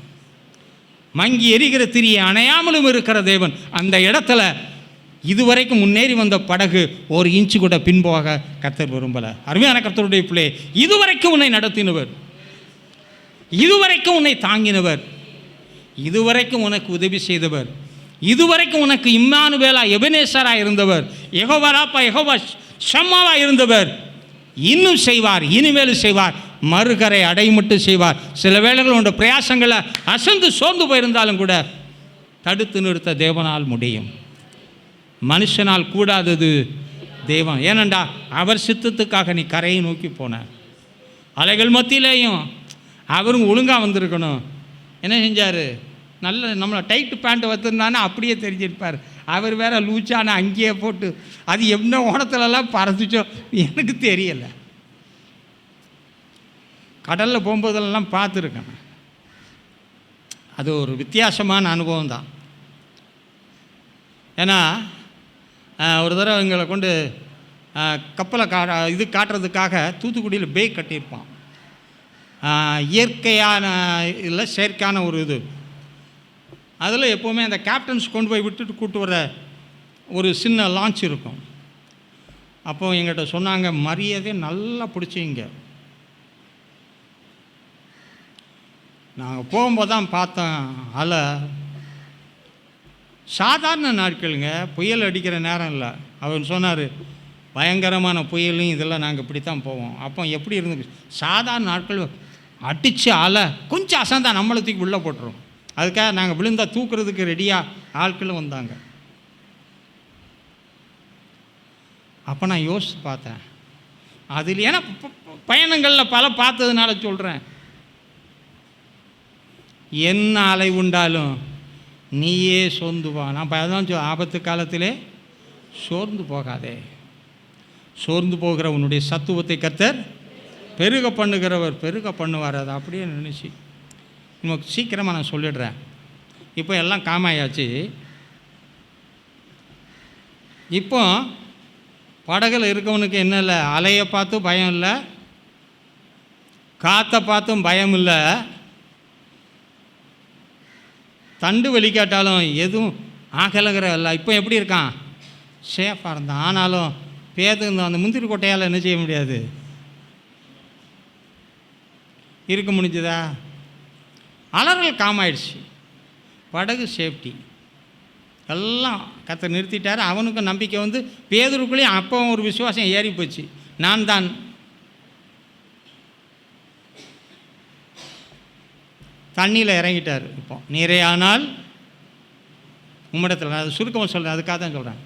[SPEAKER 1] மங்கி எரிகிற திரியை அணையாமலும் இருக்கிற தேவன் அந்த இடத்துல இதுவரைக்கும் முன்னேறி வந்த படகு ஒரு இன்ச்சு கூட பின்போக கர்த்தர் விரும்பலை. அருமையான கர்த்தருடைய பிள்ளை, இதுவரைக்கும் உன்னை நடத்தினவர், இதுவரைக்கும் உன்னை தாங்கினவர், இதுவரைக்கும் உனக்கு உதவி செய்தவர், இதுவரைக்கும் உனக்கு இம்மானுவேலா எபனேசரா இருந்தவர், யெகோவா ராப்பா யெகோவா ஷம்மாவா இருந்தவர், இன்னும் செய்வார், இனிமேலும் செய்வார், மறுகரை அடைமட்டும் செய்வார். சில வேளைகள் உன்னோட பிரயாசங்களை அசந்து சோர்ந்து போயிருந்தாலும் கூட தடுத்து நிறுத்த தேவனால் முடியும். மனுஷனால் கூடாதது தேவன். ஏனண்டா அவர் சித்தத்துக்காக நீ கரையை நோக்கி போன. அலைகள் மத்தியிலேயும் அவரும் ஒழுங்காக வந்திருக்கணும். என்ன செஞ்சார்? நல்ல நம்மளை டைட்டு பேண்ட்டு வச்சுருந்தானே அப்படியே தெரிஞ்சிருப்பார். அவர் வேற லூச்சான அங்கேயே போட்டு அது என்ன ஓணத்துலலாம் பறந்துச்சோ எனக்கு தெரியலை. கடலில் போகும்போதெல்லாம் பார்த்துருக்கேன். அது ஒரு வித்தியாசமான அனுபவம் தான். ஏன்னா ஒரு தடவை எங்களை கொண்டு கப்பலை காட்டுறதுக்காக தூத்துக்குடியில் பே கட்டியிருப்பான். இயற்கையான இல்லை செயற்கையான ஒரு இது. அதில் எப்போவுமே அந்த கேப்டன்ஸ் கொண்டு போய் விட்டுட்டு கூட்டு வர ஒரு சின்ன லான்ச் இருக்கும். அப்போ எங்கிட்ட சொன்னாங்க, மரியாதையை நல்லா பிடிச்சிங்க. நாங்கள் போகும்போது தான் பார்த்தோம் அலை. சாதாரண நாட்களுங்க, புயல் அடிக்கிற நேரம் இல்லை. அவர் சொன்னார், பயங்கரமான புயலையும் இதெல்லாம் நாங்கள் இப்படி தான் போவோம். அப்போ எப்படி இருந்துச்சு, சாதாரண நாட்கள் அடித்து அலை கொஞ்சம் அசந்தா நம்மளை தூக்கி உள்ளே போட்டுரும். அதுக்காக நாங்கள் விழுந்தால் தூக்குறதுக்கு ரெடியாக ஆட்களும் வந்தாங்க. அப்போ நான் யோசித்து பார்த்தேன். அதில் ஏன்னா பயணங்களில் பல பார்த்ததுனால சொல்கிறேன், என்ன அலை உண்டாலும் நீயே சோர்ந்து போ. நான் அதான் ஆபத்து காலத்திலே சோர்ந்து போகாதே. சோர்ந்து போகிற உன்னுடைய சத்துவத்தை கர்த்தர் பெருக பண்ணுகிறவர் பெருக பண்ணுவார். அதை அப்படியே நினச்சி நமக்கு சீக்கிரமாக நான் சொல்லிடுறேன். இப்போ எல்லாம் காமாயாச்சு. இப்போ படகுல இருக்கவனுக்கு என்ன இல்லை, அலையை பார்த்தும் பயம் இல்லை, காற்றை பார்த்தும் பயம் இல்லை, தண்டு வலிக்காட்டாலும் எதுவும் ஆகலைங்கிற இல்லை. இப்போ எப்படி இருக்கான், சேஃபாக இருந்தான். ஆனாலும் பேருந்து அந்த முந்திரி கொட்டையால் என்ன செய்ய முடியாது, இருக்க முடிஞ்சதா? அலறல் காமாயிடுச்சு. படகு சேஃப்டி எல்லாம் கர்த்தர் நிறுத்திட்டார். அவனுக்கும் நம்பிக்கை வந்து பேதுருக்குள்ளேயும் அப்போ ஒரு விசுவாசம் ஏறி போச்சு. நான் தான் தண்ணியில் இறங்கிட்டார். இப்போ நீரையானால் உம்மிடத்தில், அது சுருக்கமாக சொல்கிறேன், அதுக்காக தான் சொல்கிறேன்.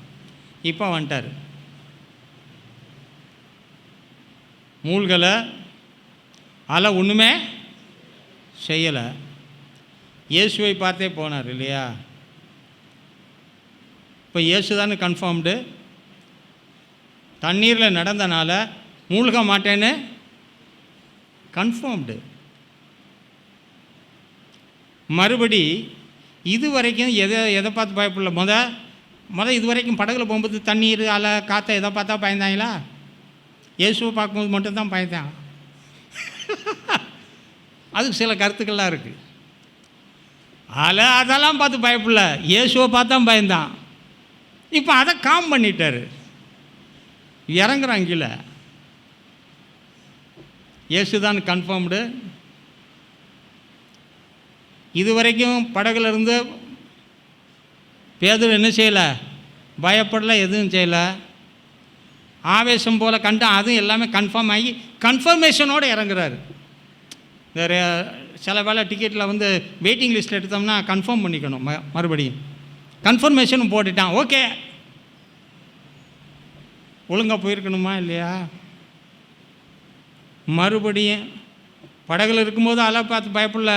[SPEAKER 1] இப்போ வந்துட்டார், மூழ்கலை, அலை ஒன்றுமே செய்யலை. இயேசுவை பார்த்தே போனார் இல்லையா. இப்போ இயேசு தானே கன்ஃபார்ம்டு. தண்ணீரில் நடந்தனால மூழ்க மாட்டேன்னு கன்ஃபார்ம்டு. மறுபடி இது வரைக்கும் எதை பார்த்து பயப்படல. முத இது வரைக்கும் படகுல போகும்போது தண்ணீர் அலை காற்றை எதை பார்த்தா பயந்தாங்களா? இயேசுவை பார்க்கும்போது மட்டும்தான் பயந்தான். அதுக்கு சில கருத்துக்கள்லாம் இருக்குது. அதெல்லாம் பார்த்து பயப்படல, இயேசுவை பார்த்தா பயந்தான். இப்போ அதை காம் பண்ணிட்டார். இறங்குறான் கீழே, இயேசுதான் கன்ஃபார்ம்டு. இதுவரைக்கும் படகுல இருந்து பேதுரு என்ன செய்யலை, பயப்படலை, எதுவும் செய்யலை. ஆவேசம் போல் கண்டு அதுவும் எல்லாமே கன்ஃபார்ம் ஆகி கன்ஃபர்மேஷனோடு இறங்குறாரு. வேறு சில வேலை டிக்கெட்டில் வந்து வெயிட்டிங் லிஸ்ட்டில் எடுத்தோம்னா கன்ஃபார்ம் பண்ணிக்கணும், மறுபடியும் கன்ஃபர்மேஷனும் போட்டுட்டான். ஓகே, ஒழுங்காக போயிருக்கணுமா இல்லையா? மறுபடியும் படகுல இருக்கும்போது அலை பார்த்து பயப்படல,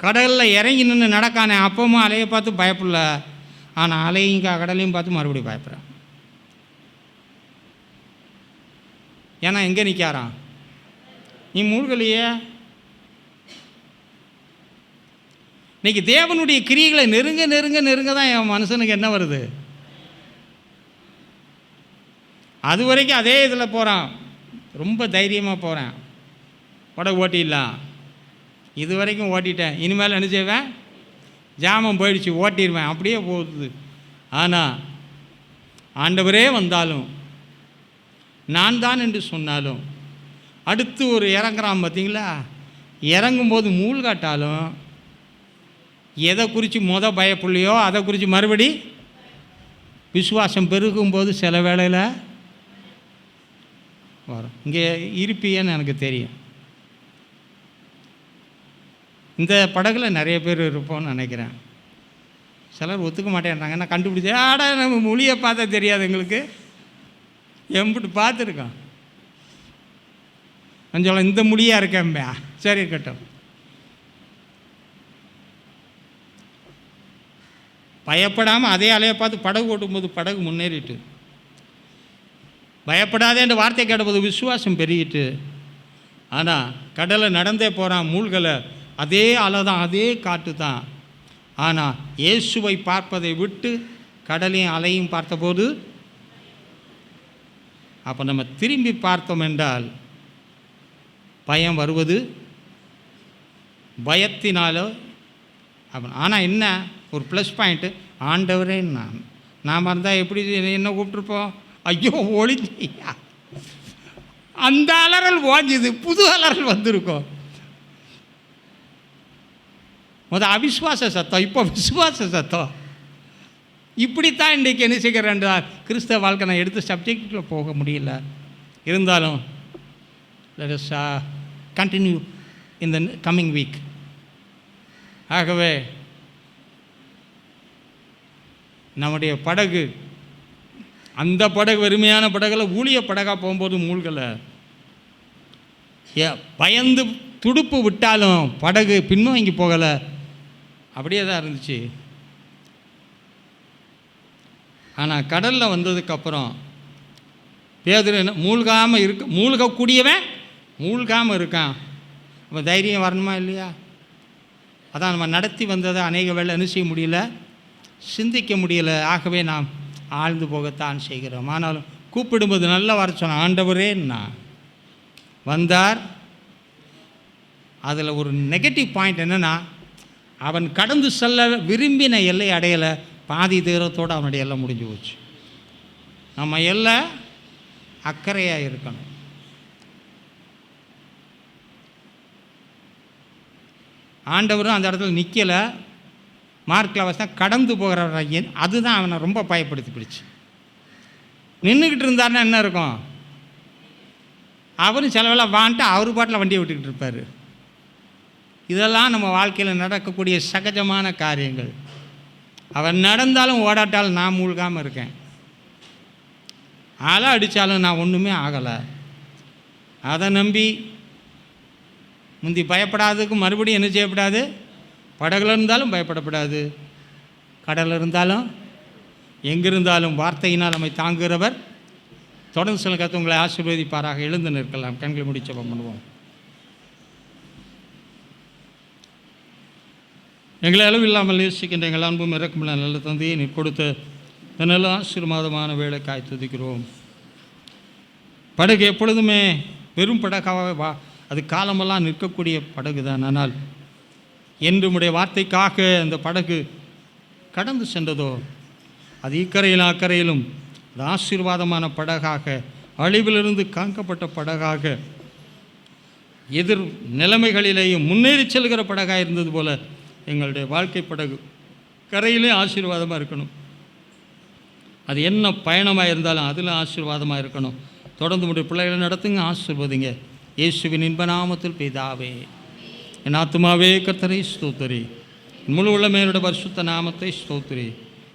[SPEAKER 1] கடலில் இறங்கி நின்று நடக்கானே அப்பவும் அலையை பார்த்து பயப்படல. ஆனால் அலையும் கடலையும் பார்த்து மறுபடியும் பயப்படுறான். ஏன்னா எங்கே நிற்காரான், நீ மூழ்கலையே. இன்னைக்கு தேவனுடைய கிரியைகளை நெருங்க நெருங்க நெருங்க தான் என் மனுஷனுக்கு என்ன வருது. அது வரைக்கும் அதே இதில் போகிறான், ரொம்ப தைரியமாக போகிறேன், படகு ஓட்டிடலாம். இது வரைக்கும் ஓட்டிட்டேன், இனிமேல் என்ன செய்வேன், ஜாமம் போயிடுச்சு, ஓட்டிடுவேன், அப்படியே போகுது. ஆனால் ஆண்டவரே வந்தாலும் நான் தான் என்று சொன்னாலும் அடுத்து ஒரு இறங்குறான் பார்த்தீங்களா, இறங்கும்போது மூழ்காட்டாலும் எதை குறித்து பயப்படலையோ அதை குறித்து மறுபடி விசுவாசம் பெருகும்போது சில வேளையில் வரும். இங்கே இருப்பியன்னு எனக்கு தெரியும். இந்த படகுல நிறைய பேர் இருப்போம்னு நினைக்கிறேன். சிலர் ஒத்துக்க மாட்டேன்றாங்க. நான் கண்டுபிடிச்சேன், ஆடா நம்ம மொழியை பார்த்தா தெரியாது எங்களுக்கு, எம்பிட்டு பார்த்துருக்கோம். கொஞ்சம் இந்த மொழியாக இருக்கேன்பா, சரி இருக்கட்டும். பயப்படாமல் அதே அலையை பார்த்து படகு ஓட்டும்போது படகு முன்னேறிட்டு, பயப்படாதே என்ற வார்த்தை கேட்டபோது விசுவாசம் பெருகிட்டு. ஆனால் கடலை நடந்தே போகிறான், மூழ்கலை, அதே அலை தான், அதே காற்று தான். ஆனால் இயேசுவை பார்ப்பதை விட்டு கடலையும் அலையும் பார்த்தபோது, அப்போ நம்ம திரும்பி பார்த்தோம் என்றால் பயம் வருவது பயத்தினாலோ. ஆனால் என்ன ஒரு ப்ளஸ் பாயிண்ட்டு, ஆண்டவரே நாம் இருந்தால் எப்படி என்ன கூப்பிட்ருப்போம், ஐயோ ஒளிஞ்சியா, அந்த அலறல் ஓஞ்சுது, புது அலறல் வந்திருக்கோம். அவிஸ்வாச சத்தம், இப்போ விசுவாச சத்தம். இப்படித்தான் இன்றைக்கு என்ன செய்கிறேன்டா கிறிஸ்தவ வாழ்க்கை. நான் எடுத்து சப்ஜெக்டில் போக முடியல, இருந்தாலும் let us continue in the coming week. ஆகவே நம்முடைய படகு, அந்த படகு வெறுமையான படகுல ஊழிய படகாக போகும்போது மூழ்கலை, பயந்து துடுப்பு விட்டாலும் படகு பின்வாங்கி போகலை, அப்படியே தான் இருந்துச்சு. ஆனால் கடலில் வந்ததுக்கப்புறம் பேதுரு மூழ்காமல் மூழ்கக்கூடியவன் மூழ்காமல் இருக்கான். அப்போ தைரியம் வரணுமா இல்லையா? அதான் நம்ம நடத்தி வந்ததை அநேக வேளை என்ன செய்ய முடியல, சிந்திக்க முடியலை. ஆகவே நாம் ஆழ்ந்து போகத்தான் செய்கிறோம். ஆனாலும் கூப்பிடும்போது நல்லா வர சொன்ன ஆண்டவரே நான் வந்தார். அதில் ஒரு நெகட்டிவ் பாயிண்ட் என்னென்னா, அவன் கடந்து செல்ல விரும்பின எல்லை அடையலை, பாதி தூரத்தோடு அவனுடைய எல்லை முடிஞ்சு போச்சு. நம்ம எல்லை அக்கறையாக இருக்கணும். ஆண்டவரும் அந்த இடத்துல நிற்கலை, மார்க்கில் அவஸ்தான் கடந்து போகிற, அதுதான் அவனை ரொம்ப பயப்படுத்தி பிடிச்சி. நின்றுக்கிட்டு இருந்தாருன்னா என்ன இருக்கும், அவரும் செலவெல்லாம் வான்ட்டு அவர் பாட்டில் வண்டியை விட்டுக்கிட்டு இருப்பார். இதெல்லாம் நம்ம வாழ்க்கையில் நடக்கக்கூடிய சகஜமான காரியங்கள். அவன் நடந்தாலும் ஓடாட்டாலும் நான் மூழ்காமல் இருக்கேன், அலை அடித்தாலும் நான் ஒன்றுமே ஆகலை. அதை நம்பி முந்தி பயப்படாததுக்கு மறுபடியும் என்ன செய்யப்படாது, படகுல இருந்தாலும் பயப்படப்படாது, கடலில் இருந்தாலும் எங்கிருந்தாலும் வார்த்தையினால் நம்மை தாங்குகிறவர். தொடர்ந்து சில கருத்து உங்களை ஆசீர்வதிப்பாராக. எழுந்து நிற்கலாம், கண்களை முடிச்சபம் பண்ணுவோம். எங்களை அளவில்லாமல் நேசிக்கின்ற எங்கள் அன்பும் இறக்குமில்ல நல்ல தந்தையை நீ கொடுத்த நல்ல ஆசீர்வாதமான வேலைக்காய் துதிக்கிறோம். படகு எப்பொழுதுமே வெறும் படகாக அது காலமெல்லாம் நிற்கக்கூடிய படகு தான். ஆனால் என்று உம்முடைய வார்த்தைக்காக அந்த படகு கடந்து சென்றதோ, அது இக்கரையிலும் அக்கறையிலும் அது ஆசீர்வாதமான படகாக, அழிவிலிருந்து காக்கப்பட்ட படகாக, எதிர் நிலைமைகளிலேயும் முன்னேறி செல்கிற படகாக இருந்தது போல எங்களுடைய வாழ்க்கை படகு கரையிலே ஆசீர்வாதமாக இருக்கணும். அது என்ன பயணமாக இருந்தாலும் அதில் ஆசீர்வாதமாக இருக்கணும். தொடர்ந்து உடைய பிள்ளைகளை நடத்துங்க, ஆசீர்வதிங்க. இயேசுவின் இன்ப நாமத்தில் பிதாவே. என் ஆத்துமாவே கர்த்தரை ஸ்தோத்திரி, முழு உள்ளமையோட பரிசுத்த நாமத்தை ஸ்தோத்திரி.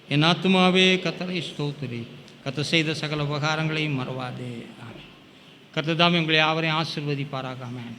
[SPEAKER 1] என் ஆத்துமாவே கர்த்தரை ஸ்தோத்திரி, கர்த்தர் செய்த சகல உபகாரங்களையும் மறவாதே. ஆமென். கர்த்தர் தாமே உங்களை யாவரையும் ஆசீர்வதிப்பாராக. ஆமென்.